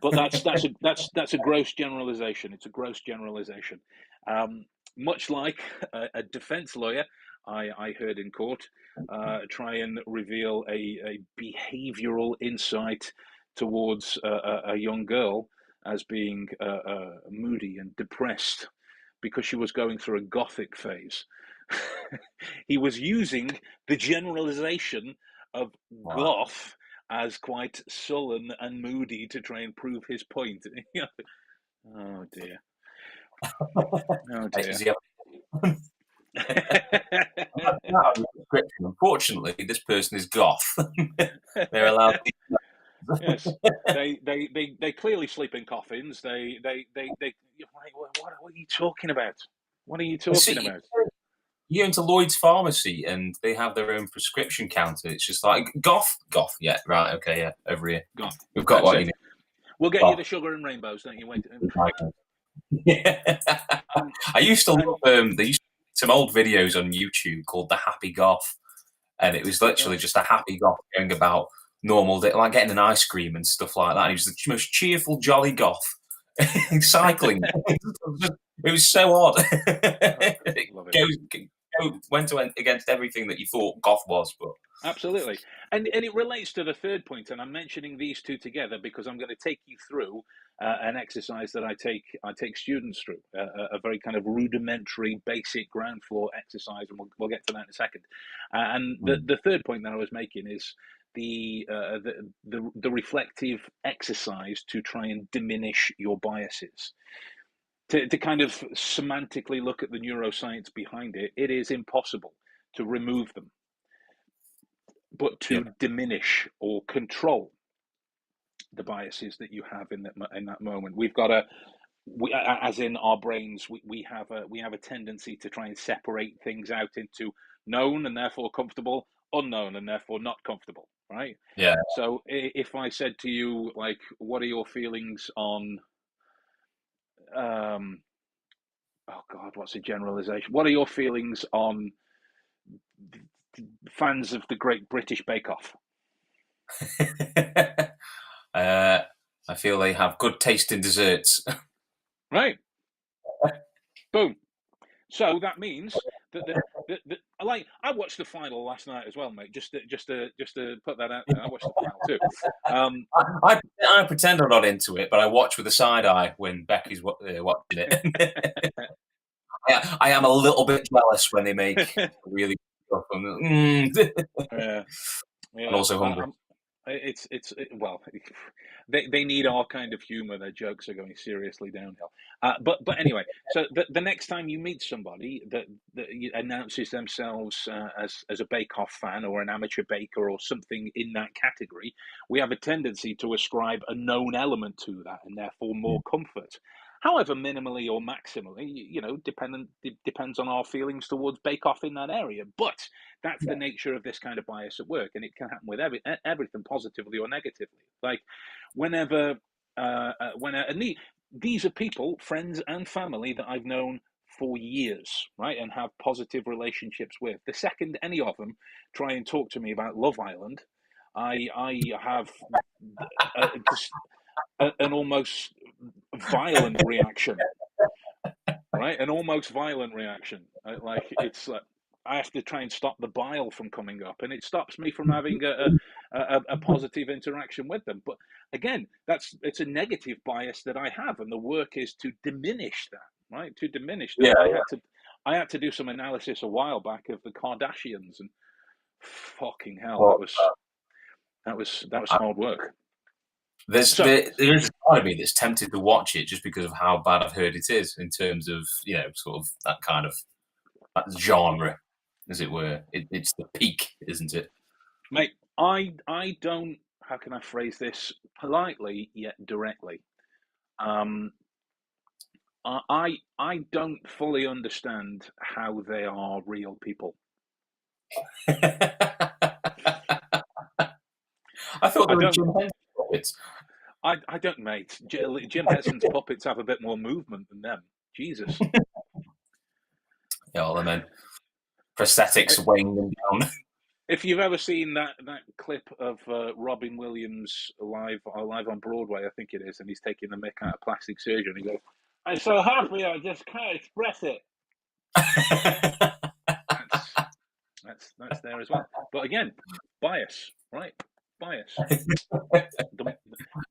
But that's a gross generalization. It's a gross generalization. Much like a defense lawyer, I heard in court, try and reveal a behavioral insight towards a young girl as being moody and depressed because she was going through a gothic phase. He was using the generalization of goth as quite sullen and moody to try and prove his point. Oh dear. Oh dear. Unfortunately, this person is goth. They're allowed. Yes, they clearly sleep in coffins. They what are you talking about? What are you talking about? You go into Lloyd's Pharmacy and they have their own prescription counter. It's just like goth. Yeah, right. Okay, yeah, over here. Goth. We've got what you need. We'll get you the sugar and rainbows, don't you? Wait. Yeah. I used to love there used to be some old videos on YouTube called The Happy Goth, and it was literally just a happy goth going about normal day, like getting an ice cream and stuff like that. He was the most cheerful, jolly goth. Cycling. It was so odd. It went against everything that you thought goth was, but absolutely, and it relates to the third point, and I'm mentioning these two together because I'm going to take you through an exercise that I take students through, a very kind of rudimentary, basic ground floor exercise, and we'll get to that in a second. And the third point that I was making is the reflective exercise to try and diminish your biases. To kind of semantically look at the neuroscience behind it, it is impossible to remove them, but to diminish or control the biases that you have in that moment. We've got as in our brains, we have a tendency to try and separate things out into known and therefore comfortable, unknown and therefore not comfortable, right? Yeah. So if I said to you, like, what are your feelings on oh God, what's a generalization? What are your feelings on fans of the Great British Bake Off? I feel they have good taste in desserts. Right. Boom. So that means that like I watched the final last night as well, mate. Just to put that out there, I watched the final too. I pretend I'm not into it, but I watch with a side eye when Becky's watching it. I am a little bit jealous when they make really good stuff. Yeah. And also hungry. Well, they need our kind of humor. Their jokes are going seriously downhill. But anyway, so the next time you meet somebody that announces themselves as a Bake Off fan or an amateur baker or something in that category, we have a tendency to ascribe a known element to that and therefore more comfort. However minimally or maximally, depends on our feelings towards Bake Off in that area. But that's the nature of this kind of bias at work, and it can happen with everything, positively or negatively. Like whenever, these are people, friends and family that I've known for years, right, and have positive relationships with. The second any of them try and talk to me about Love Island, I have an almost violent reaction, right? An almost violent reaction. Like it's like I have to try and stop the bile from coming up, and it stops me from having a positive interaction with them. But again, it's a negative bias that I have, and the work is to diminish that, right? To diminish that. Yeah, I had to do some analysis a while back of the Kardashians, and fucking hell, that was hard work. There is a part of me that's tempted to watch it just because of how bad I've heard it is in terms of sort of that kind of that genre, as it were. It's the peak, isn't it? Mate, I don't. How can I phrase this politely yet directly? I don't fully understand how they are real people. I thought they were chimpanzees. I don't, mate. Jim Henson's puppets have a bit more movement than them. Jesus. Yeah, well, I mean, prosthetics weighing them down. If you've ever seen that clip of Robin Williams live on Broadway, I think it is, and he's taking the mick out of plastic surgery, and he goes, "I'm so happy, I just can't express it." That's there as well. But again, bias, right? Bias.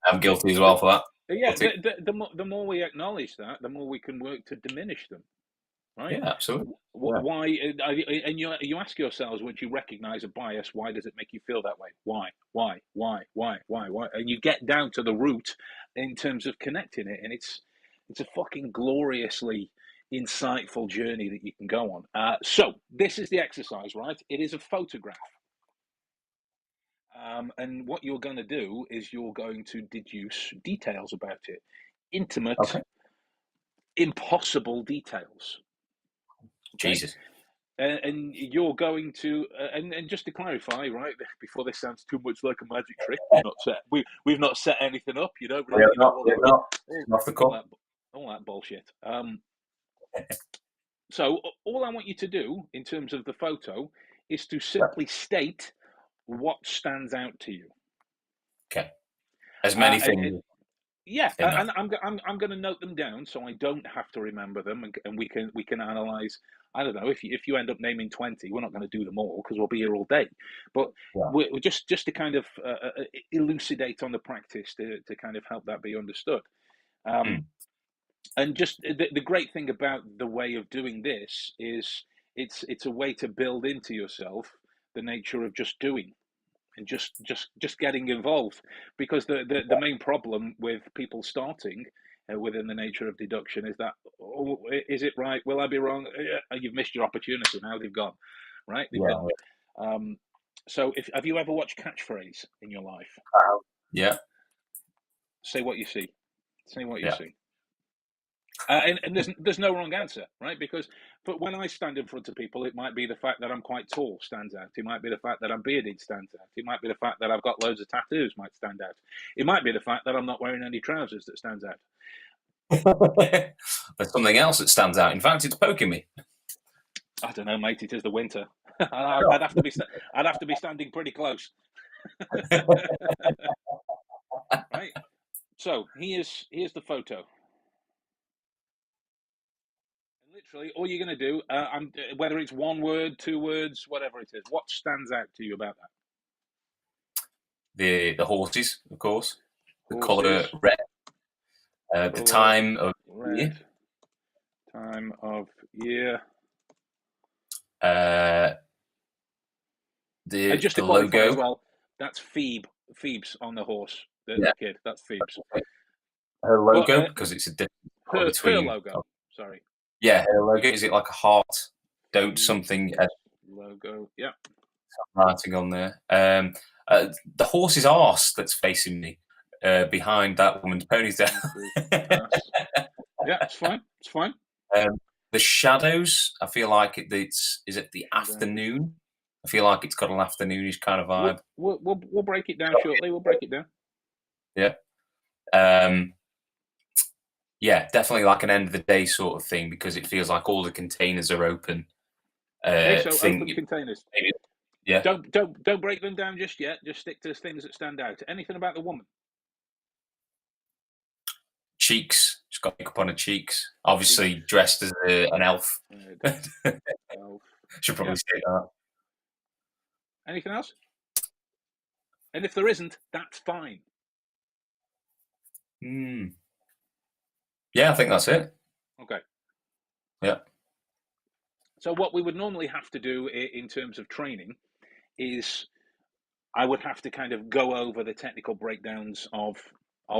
I'm guilty as well for that. Yeah, the more we acknowledge that, the more we can work to diminish them. Right? Yeah, absolutely. Why? And you ask yourselves, once you recognise a bias, why does it make you feel that way? Why? And you get down to the root in terms of connecting it, and it's a fucking gloriously insightful journey that you can go on. So this is the exercise, right? It is a photograph. And what you're going to do is you're going to deduce details about it, intimate, impossible details. Okay? Jesus. And you're going to, and just to clarify, right, before this sounds too much like a magic trick, we've not set anything up, you know, really, all that bullshit. So all I want you to do in terms of the photo is to simply state what stands out to you. Okay. As many things. Yeah, and I'm going to note them down so I don't have to remember them, and we can analyze. I don't know, if you end up naming 20, we're not going to do them all because we'll be here all day. But we're just to kind of elucidate on the practice to kind of help that be understood. And just the great thing about the way of doing this is it's a way to build into yourself the nature of just doing. And just getting involved, because the main problem with people starting within the nature of deduction is that, oh, is it right? Will I be wrong? You've missed your opportunity. Now they've gone, right? They've gone. So, have you ever watched Catchphrase in your life? Yeah. Say what you see. Say what you see. And there's no wrong answer, right? But when I stand in front of people, it might be the fact that I'm quite tall stands out. It might be the fact that I'm bearded stands out. It might be the fact that I've got loads of tattoos might stand out. It might be the fact that I'm not wearing any trousers that stands out. There's something else that stands out. In fact, it's poking me. I don't know, mate. It is the winter. I'd have to be standing pretty close. Right. So here's the photo. Literally, all you're going to do, whether it's one word, 2 words, whatever it is, what stands out to you about that? The horses, of course. The colour red. The time of year. Time of year. Just to logo as well, that's Phoebe's on the horse. The kid, that's Phoebe's. Her logo, because it's a difference between her logo. Sorry. Yeah, her logo. Is it like a heart? Don't something. Logo. Yeah. Writing on there. The horse's arse that's facing me behind that woman's ponytail. Yeah, it's fine. It's fine. The shadows. I feel like it's. Is it the afternoon? I feel like it's got an afternoonish kind of vibe. We'll break it down shortly. We'll break it down. Yeah. Yeah, definitely like an end of the day sort of thing, because it feels like all the containers are open. Open containers. Maybe, yeah. Don't break them down just yet. Just stick to things that stand out. Anything about the woman? Cheeks. She's got makeup on her cheeks. Obviously dressed as an elf. Elf. Should probably say that. Anything else? And if there isn't, that's fine. Yeah, I think that's it. Okay. Yeah. So what we would normally have to do in terms of training is I would have to kind of go over the technical breakdowns of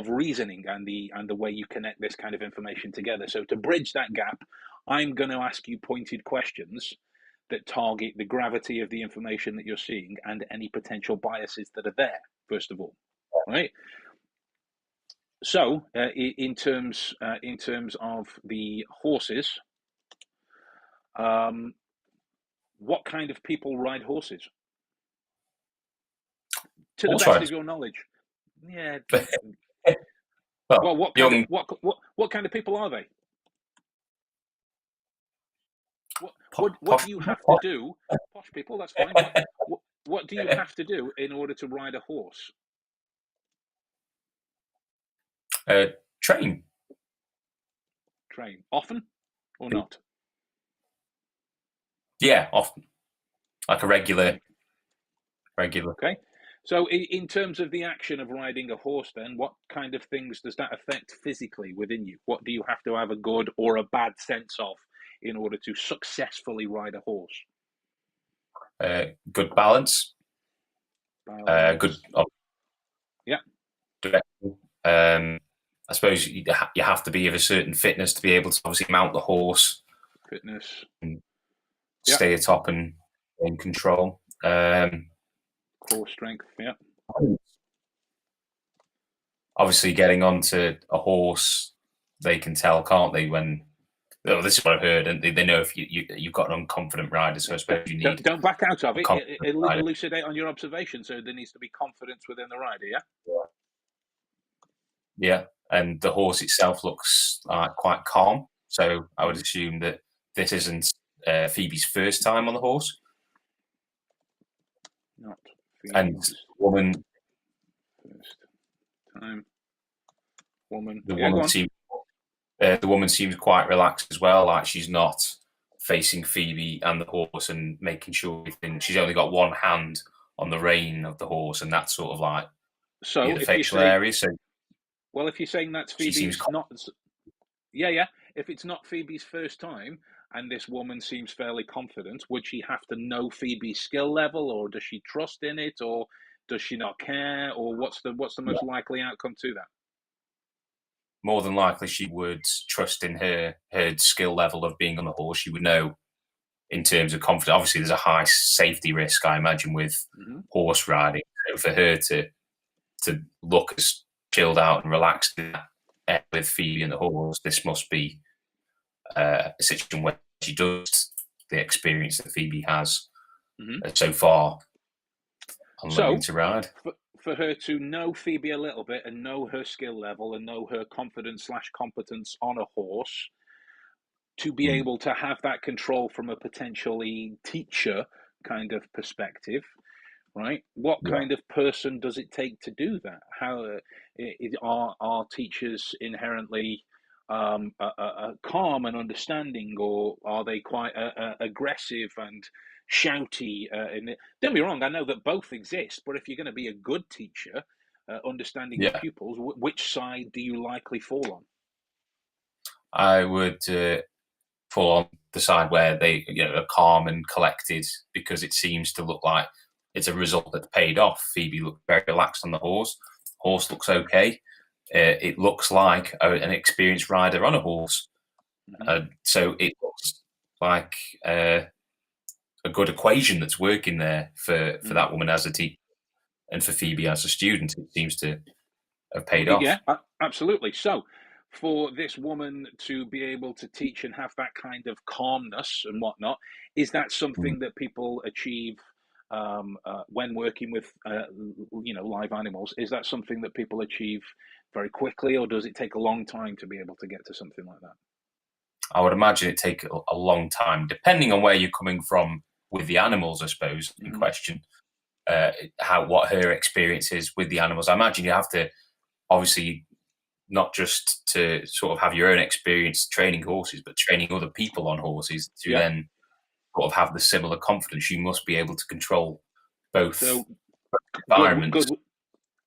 reasoning and the way you connect this kind of information together. So to bridge that gap, I'm going to ask you pointed questions that target the gravity of the information that you're seeing and any potential biases that are there, first of all, right? So, in terms of the horses, what kind of people ride horses? To the best of your knowledge. Yeah. Well, what kind of young, what kind of people are they? What do you have to posh, do? Posh people, that's fine. What do you have to do in order to ride a horse? train. Train often or not? Yeah, often like a regular. Okay. Okay. So, in terms of the action of riding a horse, then, what kind of things does that affect physically within you? What do you have to have a good or a bad sense of in order to successfully ride a horse? Good balance. Good. Balance. Yeah. Direction. I suppose you have to be of a certain fitness to be able to obviously mount the horse, Fitness. and Yeah. stay atop and in control. Core strength. Yeah. Obviously, getting onto a horse, they can tell, can't they? When this is what I've heard, and they know if you've got an unconfident rider. So I suppose you need Don't back out of a it. confident rider. Elucidate on your observation. So there needs to be confidence within the rider. Yeah. Yeah, and the horse itself looks quite calm. So I would assume that this isn't Phoebe's first time on the horse. Not And Phoebe's woman, first time. Woman. the Yeah. Go woman on. seems the woman seems quite relaxed as well. Like she's not facing Phoebe and the horse and making sure she's only got one hand on the rein of the horse, and that's sort of like So the if you facial say, area. So well, if you're saying that's she seems Phoebe's not, yeah, yeah. If it's not Phoebe's first time and this woman seems fairly confident, would she have to know Phoebe's skill level, or does she trust in it, or does she not care, or what's the most likely outcome to that? more than likely she would trust in her skill level of being on the horse. She would know in terms of confidence. Obviously, there's a high safety risk, I imagine, with horse riding. So for her to look as chilled out and relaxed with Phoebe and the horse, this must be a situation where she does the experience that Phoebe has so far on learning to ride. For her to know Phoebe a little bit and know her skill level and know her confidence / competence on a horse, to be able to have that control from a potentially teacher kind of perspective, right? What kind of person does it take to do that? How are teachers inherently calm and understanding, or are they quite aggressive and shouty? Don't be wrong, I know that both exist, but if you're going to be a good teacher, understanding your pupils, which side do you likely fall on? I would fall on the side where they are calm and collected, because it seems to look like it's a result that's paid off. Phoebe looked very relaxed on the horse. Horse looks okay. It looks like an experienced rider on a horse. So it looks like a good equation that's working there for that woman as a teacher and for Phoebe as a student. It seems to have paid off. Yeah, absolutely. So, for this woman to be able to teach and have that kind of calmness and whatnot, is that something that people achieve when working with, live animals? Is that something that people achieve very quickly, or does it take a long time to be able to get to something like that? I would imagine it take a long time, depending on where you're coming from with the animals, I suppose, in question. What her experience is with the animals. I imagine you have to obviously not just to sort of have your own experience training horses, but training other people on horses to then sort of have the similar confidence. You must be able to control both environments.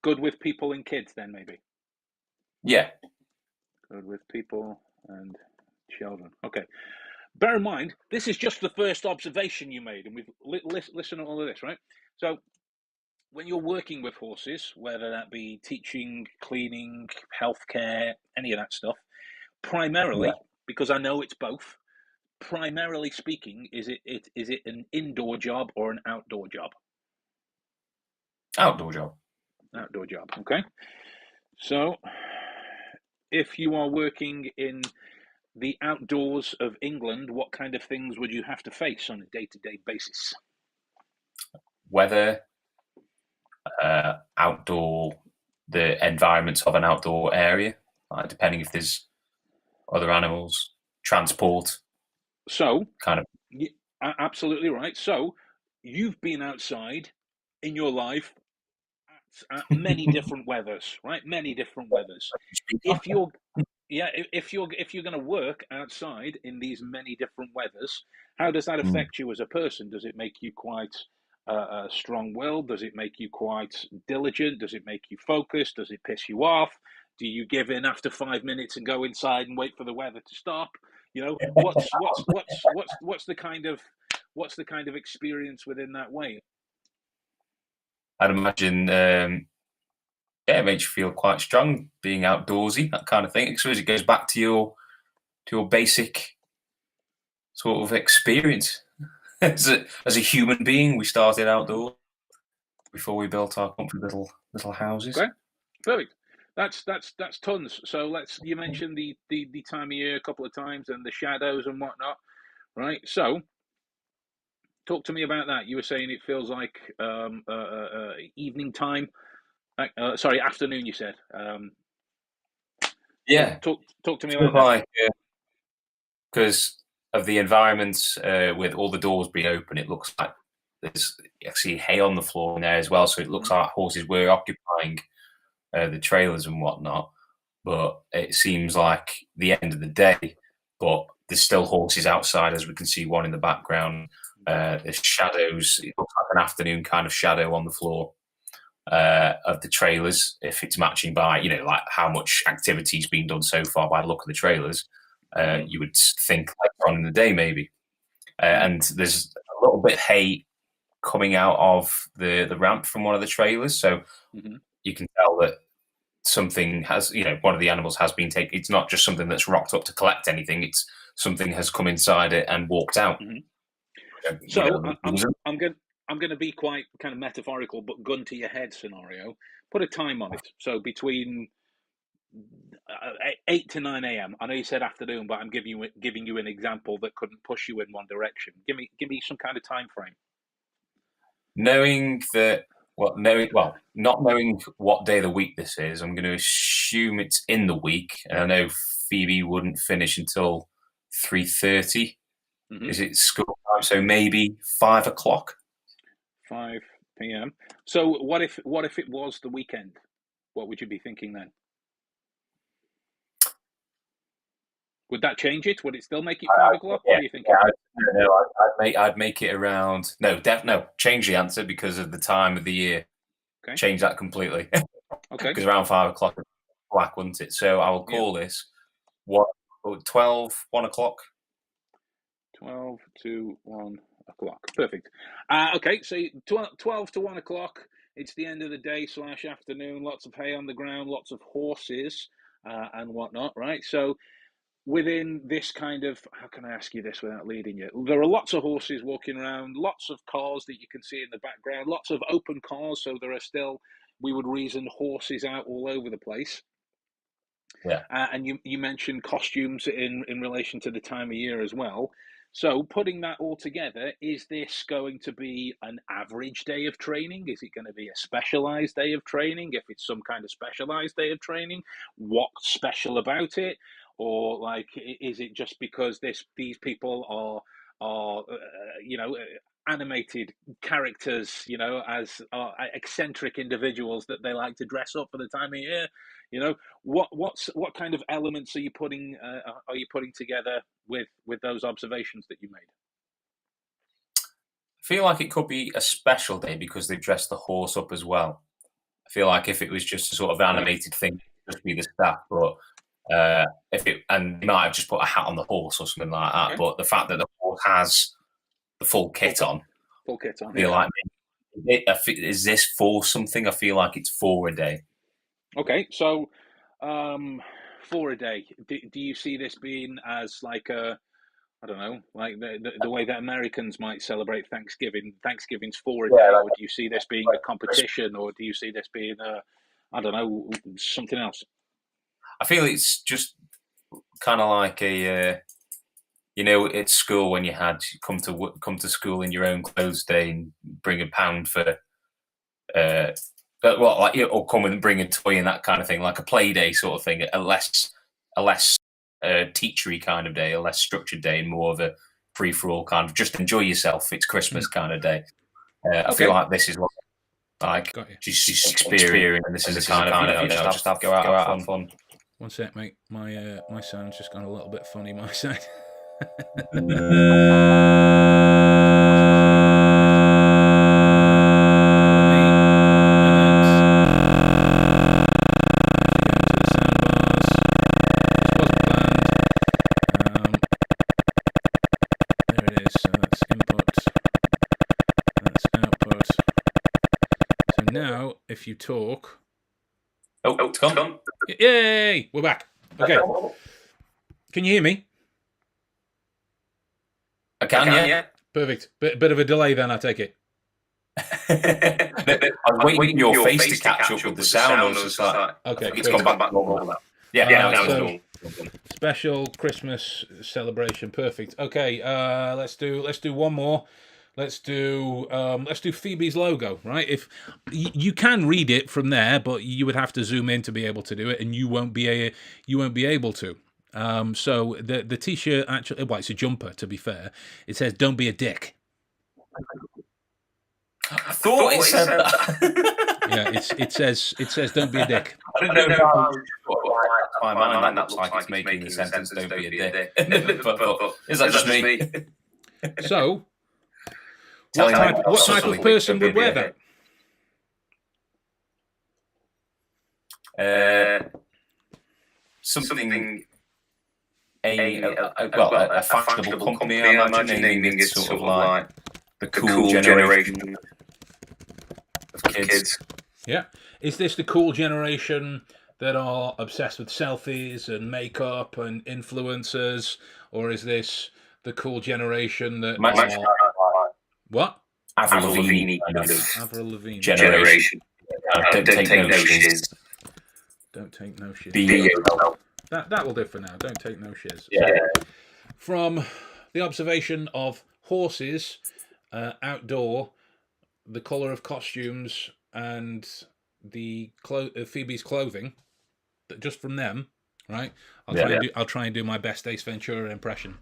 Good with people and kids, then maybe. Yeah. Good with people and children. Okay. Bear in mind, this is just the first observation you made, and we've listened to all of this, right? So, when you're working with horses, whether that be teaching, cleaning, healthcare, any of that stuff, primarily, because I know it's both, primarily speaking, is it an indoor job or an outdoor job? Outdoor job. Outdoor job, okay. So, if you are working in the outdoors of England, what kind of things would you have to face on a day-to-day basis? Weather, outdoor, the environment of an outdoor area. depending if there's other animals, transport. So, kind of. absolutely right. So, you've been outside in your life at many different weathers, right? Many different weathers. If you're if you're going to work outside in these many different weathers, how does that affect you as a person? Does it make you quite strong-willed? Does it make you quite diligent? Does it make you focused? Does it piss you off? Do you give in after 5 minutes and go inside and wait for the weather to stop? What's the kind of experience within that way? I'd imagine, it makes you feel quite strong, being outdoorsy, that kind of thing. I suppose it goes back to your basic sort of experience as a human being. We started outdoors before we built our comfy little houses. Okay, perfect. That's tons. So you mentioned the time of year a couple of times and the shadows and whatnot, right? So talk to me about that. You were saying it feels like evening time. Sorry, afternoon. You said. Yeah, Talk to me feels about that. like because of the environment, with all the doors being open, it looks like there's actually hay on the floor in there as well. So it looks like horses were occupying the trailers and whatnot. But it seems like the end of the day. But there's still horses outside, as we can see one in the background. There's shadows. It looks like an afternoon kind of shadow on the floor of the trailers. If it's matching by, like how much activity's been done so far by the look of the trailers, you would think later on in the day maybe. And there's a little bit of hay coming out of the ramp from one of the trailers, so you can tell that something has, one of the animals has been taken. It's not just something that's rocked up to collect anything. It's something has come inside it and walked out. So I'm going to be quite kind of metaphorical, but gun to your head scenario. Put a time on it. So between 8 to 9 a.m. I know you said afternoon, but I'm giving you an example that couldn't push you in one direction. Give me some kind of time frame. Not knowing what day of the week this is, I'm going to assume it's in the week. And I know Phoebe wouldn't finish until 3:30. Is it school time? So maybe 5 o'clock. 5 p.m. So what if it was the weekend? What would you be thinking then? Would that change it? Would it still make it 5 o'clock? What are you thinking? I'd make it around. No, change the answer because of the time of the year. Okay. Change that completely. Okay. Because around 5 o'clock, it's black, wouldn't it? So I will call this 1 o'clock. 12 to 1 o'clock. Perfect. Okay, so 12 to 1 o'clock. It's the end of the day / afternoon. Lots of hay on the ground, lots of horses and whatnot, right? So within this kind of, how can I ask you this without leading you? There are lots of horses walking around, lots of cars that you can see in the background, lots of open cars. So there are still, we would reason, horses out all over the place. Yeah. And you mentioned costumes in relation to the time of year as well. So putting that all together, is this going to be an average day of training? Is it going to be a specialized day of training? If it's some kind of specialized day of training, what's special about it? Or like, is it just because these people are animated characters, as eccentric individuals that they like to dress up for the time of year? What kind of elements are you putting together with those observations that you made? I feel like it could be a special day because they've dressed the horse up as well. I feel like if it was just a sort of animated thing, it'd just be the staff. But and they might have just put a hat on the horse or something like that. Okay. But the fact that the horse has the full kit on, I feel like is this for something? I feel like it's for a day. Okay, so for a day, do you see this being as like a, I don't know, like the way that Americans might celebrate Thanksgiving? Thanksgiving's for a day, or do you see this being a competition, or do you see this being I don't know, something else? I feel it's just kind of like a, at school when you had come to school in your own clothes day and bring a pound for well, like or come and bring a toy and that kind of thing, like a play day sort of thing, a less teachery kind of day, a less structured day, and more of a free for all kind of just enjoy yourself. It's Christmas kind of day. I feel like this is what like she's experiencing, and this is a kind of just go out have fun. One sec, mate. My sound's just gone a little bit funny. My side. If you talk. Oh, it's gone. Yay! We're back. Okay. Can you hear me? I can, yeah. Perfect. Bit of a delay then, I take it. I was waiting for your face to catch up with the sound. I was just like, okay, it's gone back normal now. Yeah, so special Christmas celebration. Perfect. Okay, let's do one more. Let's do Phoebe's logo, right? If you can read it from there, but you would have to zoom in to be able to do it, and you won't be able to. So the t-shirt actually, well, it's a jumper. To be fair, it says "Don't be a dick." I thought it said that. Yeah, it says "Don't be a dick." I don't know. My mind that looks like it's making the sentence "Don't be a dick." But is that just me? So. What type of person would wear that? Something a fashionable company. I'm imagining it's sort of like the cool generation of kids. Yeah, is this the cool generation that are obsessed with selfies and makeup and influencers, or is this the cool generation that what? Avril Lavigne Avril Lavigne generation. Don't take no shiz. Don't take no shiz. Be that will do for now. Don't take no shiz. Yeah. From the observation of horses outdoor, the colour of costumes, and the Phoebe's clothing, just from them, right? I'll try and do my best Ace Ventura impression.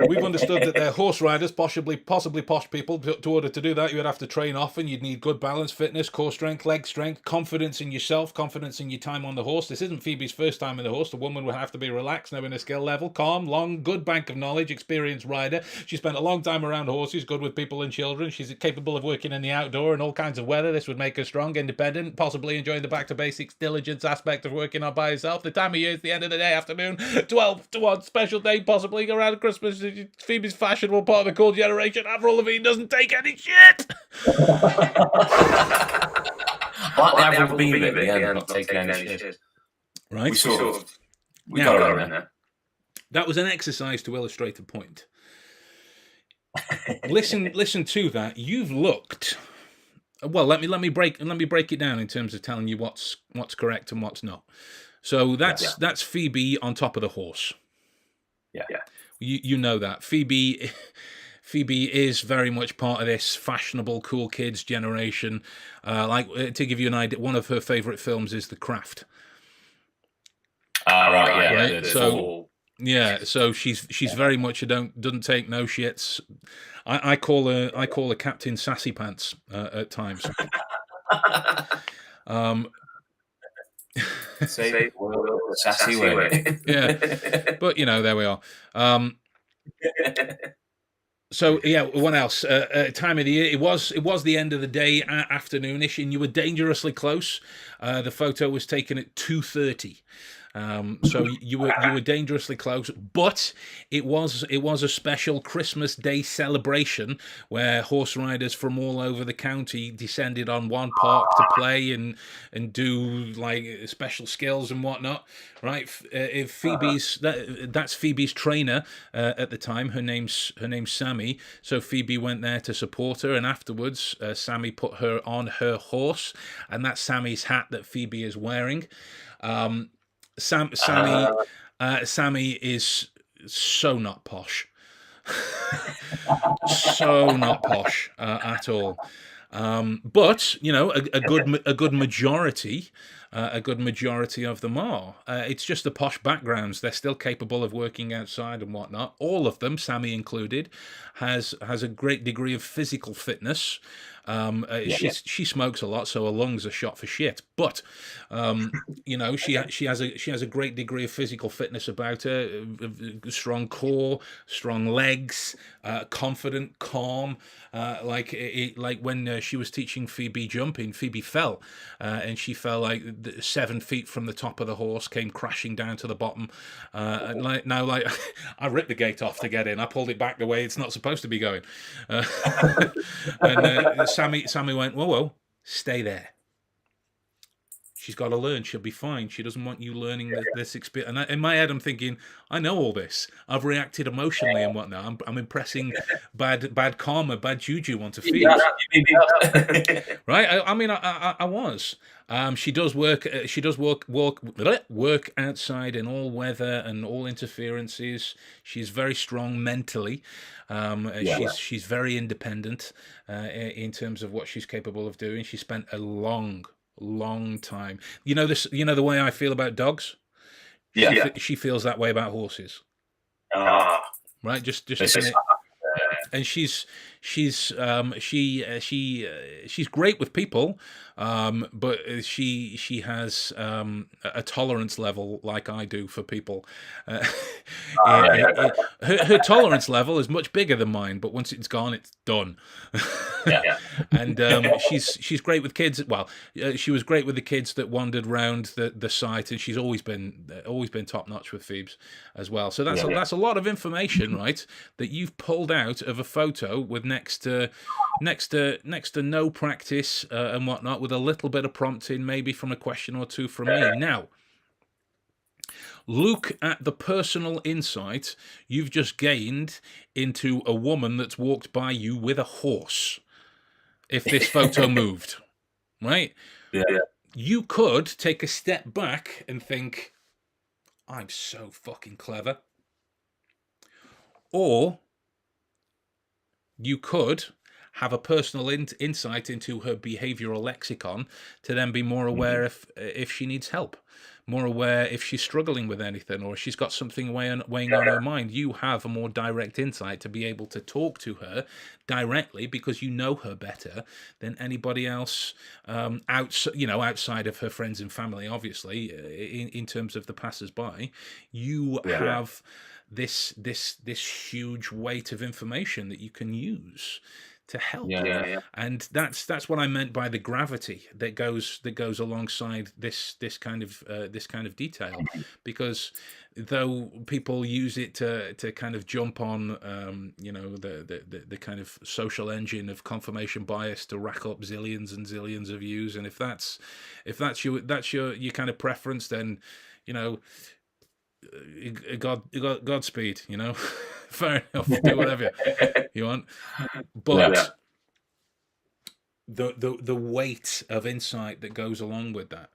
We've understood that they're horse riders, possibly posh people. To order to do that, you would have to train often. You'd need good balance, fitness, core strength, leg strength, confidence in yourself, confidence in your time on the horse. This isn't Phoebe's first time on the horse. The woman would have to be relaxed, knowing her skill level, calm, long, good bank of knowledge, experienced rider. She spent a long time around horses, good with people and children. She's capable of working in the outdoor and all kinds of weather. This would make her strong, independent, possibly enjoying the back to basics, diligence aspect of working on by herself. The time of year is the end of the day, afternoon, 12 to 1, special day, possibly around Christmas. Phoebe's fashionable part of the cool generation. Avril Lavigne doesn't take any shit. Like Avril Lavigne at the end, not taking any shit. Right. We got her in there. That was an exercise to illustrate a point. Listen to that. You've looked. Well, let me break it down in terms of telling you what's correct and what's not. So that's Phoebe on top of the horse. Yeah. You know that Phoebe is very much part of this fashionable cool kids generation. To give you an idea, one of her favourite films is The Craft. Right. So she's very much doesn't take no shits. I call her Captain Sassy Pants at times. Say sassy way. Yeah, but there we are. So what else? Time of the year. It was the end of the day, afternoonish, and you were dangerously close. The photo was taken at 2:30. So you were dangerously close, but it was a special Christmas Day celebration where horse riders from all over the county descended on one park to play and do like special skills and whatnot. Right? That's Phoebe's trainer at the time. Her name's Sammy. So Phoebe went there to support her, and afterwards Sammy put her on her horse, and that's Sammy's hat that Phoebe is wearing. Sammy is so not posh. So not posh at all. But you know, a good majority. A good majority of them are. It's just the posh backgrounds. They're still capable of working outside and whatnot. All of them, Sammy included, has a great degree of physical fitness. She smokes a lot, so her lungs are shot for shit. But you know, she has a great degree of physical fitness about her. Strong core, strong legs, confident, calm. Like when she was teaching Phoebe jumping, Phoebe fell, and she fell like 7 feet from the top of the horse, came crashing down to the bottom. And like now, like I ripped the gate off to get in. I pulled it back the way it's not supposed to be going. And Sammy went, whoa, stay there. She's got to learn. She'll be fine. She doesn't want you learning this experience. And in my head, I'm thinking, I know all this. I've reacted emotionally and whatnot. I'm impressing bad karma, bad juju onto Phoebe. Right? I mean, I was. She does work. She does work outside in all weather and all interferences. She's very strong mentally. She's very independent in terms of what she's capable of doing. She spent a long time. You know this. You know the way I feel about dogs. She feels that way about horses. Right. Just and she's great with people, but she has a tolerance level like I do for people. Her tolerance level is much bigger than mine, but once it's gone, it's done. And she's great with kids. Well, she was great with the kids that wandered round the site, and she's always been top notch with Phoebes as well. So that's a lot of information, right, that you've pulled out of a photo with next to no practice and whatnot, with a little bit of prompting, maybe from a question or two from me. Now, look at the personal insight you've just gained into a woman that's walked by you with a horse. If this photo moved, right? You could take a step back and think, I'm so fucking clever. Or you could have a personal insight into her behavioral lexicon to then be more aware if she needs help, more aware if she's struggling with anything, or she's got something weighing on her mind. You have a more direct insight to be able to talk to her directly because you know her better than anybody else outside of her friends and family, obviously, in terms of the passers-by. You have this huge weight of information that you can use to help. And that's what I meant by the gravity that goes alongside this kind of detail, because though people use it to kind of jump on the kind of social engine of confirmation bias to rack up zillions and zillions of views, and if that's your kind of preference, then Godspeed, fair enough, do whatever you want, but the weight of insight that goes along with that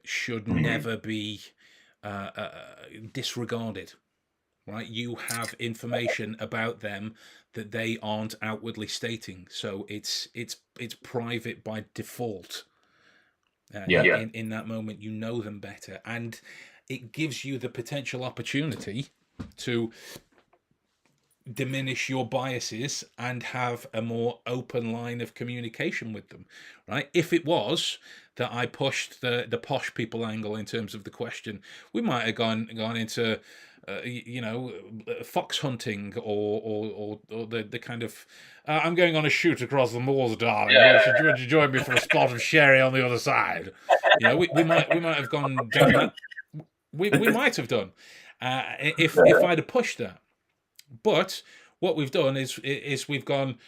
should never be disregarded, right? You have information about them that they aren't outwardly stating, so it's private by default. In that moment, you know them better, and it gives you the potential opportunity to diminish your biases and have a more open line of communication with them, right? If it was that I pushed the posh people angle in terms of the question, we might have gone into fox hunting or the kind of I'm going on a shoot across the moors, darling. Would you join me for a spot of sherry on the other side? We might have gone down that. We might have done if I'd have pushed that. But what we've done is we've gone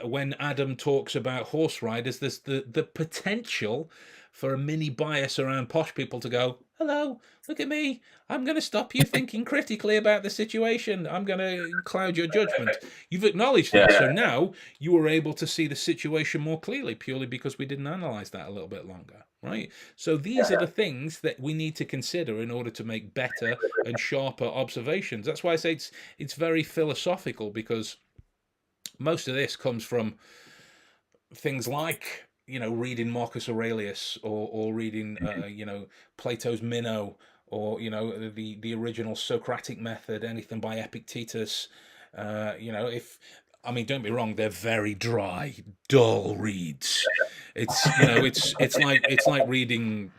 when Adam talks about horse riders, there's the potential for a mini bias around posh people to go, hello, look at me. I'm going to stop you thinking critically about the situation. I'm going to cloud your judgment. You've acknowledged that. So now you are able to see the situation more clearly purely because we didn't analyze that a little bit longer, right? So these are the things that we need to consider in order to make better and sharper observations. That's why I say it's very philosophical, because most of this comes from things like, reading Marcus Aurelius, or reading, Plato's Minnow, or, the original Socratic method, anything by Epictetus. Don't be wrong, they're very dry, dull reads. It's like reading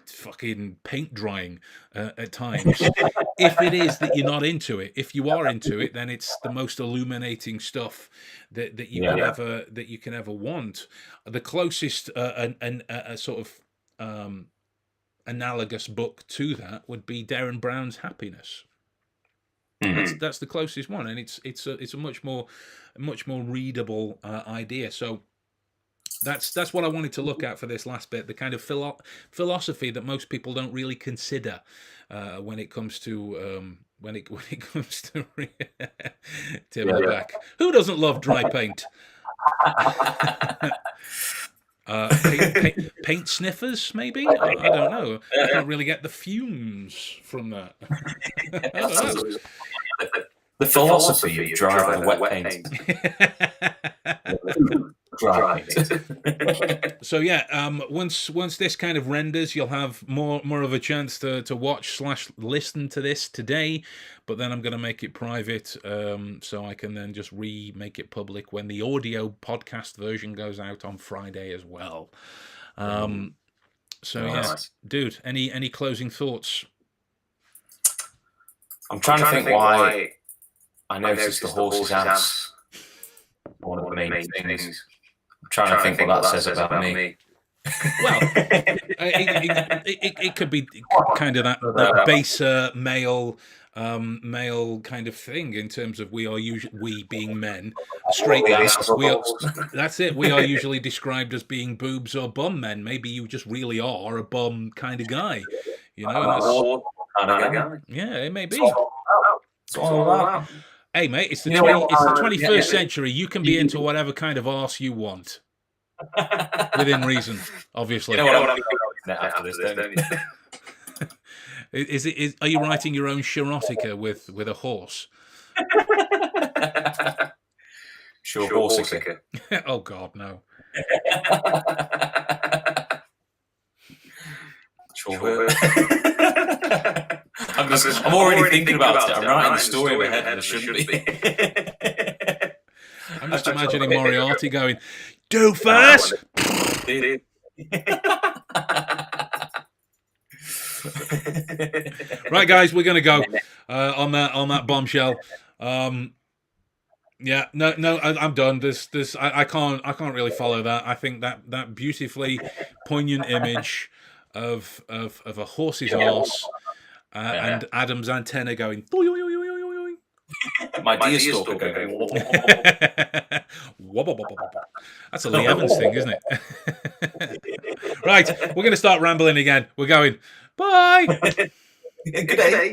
fucking paint drying at times. If it is that you're not into it, if you are into it, then it's the most illuminating stuff that you can ever want. The closest a sort of analogous book to that would be Derren Brown's Happiness. That's the closest one, and it's a much more readable idea. So that's what I wanted to look at for this last bit, the kind of philosophy that most people don't really consider when it comes to when it comes to Tim back. Who doesn't love dry paint? Paint sniffers, maybe? I don't know. I can't really get the fumes from that. I don't know. The philosophy of dry with wet paint. Dry. So once this kind of renders, you'll have more of a chance to watch/listen to this today, but then I'm going to make it private, so I can then just remake it public when the audio podcast version goes out on Friday as well. Dude, any closing thoughts? I'm trying to think why I noticed the horse's ass. One of the main things. I'm trying to think what that says about me. Well, it could be kind of that baser male kind of thing, in terms of we being men, straight men. That's it. We are usually described as being boobs or bum men. Maybe you just really are a bum kind of guy, Guy. Yeah, it may be. It's all about. Hey, mate, it's the 21st century. You can be into whatever kind of arse you want. Within reason, obviously. You know what I'm doing after this, don't you? Are you writing your own Sherlockian with a horse? Sure, Horsica. Oh, God, no. Sure. I'm already thinking about it. I'm writing the story in my head, and I shouldn't be. I'm just imagining Moriarty going, "Doofus!" Right, guys, we're gonna go on that bombshell. Yeah, no, I'm done. I can't really follow that. I think that beautifully poignant image of a horse's arse and Adam's antenna going. My deer stalker going. That's a Lee Evans thing, isn't it? Right, we're going to start rambling again. We're going. Bye. Good day.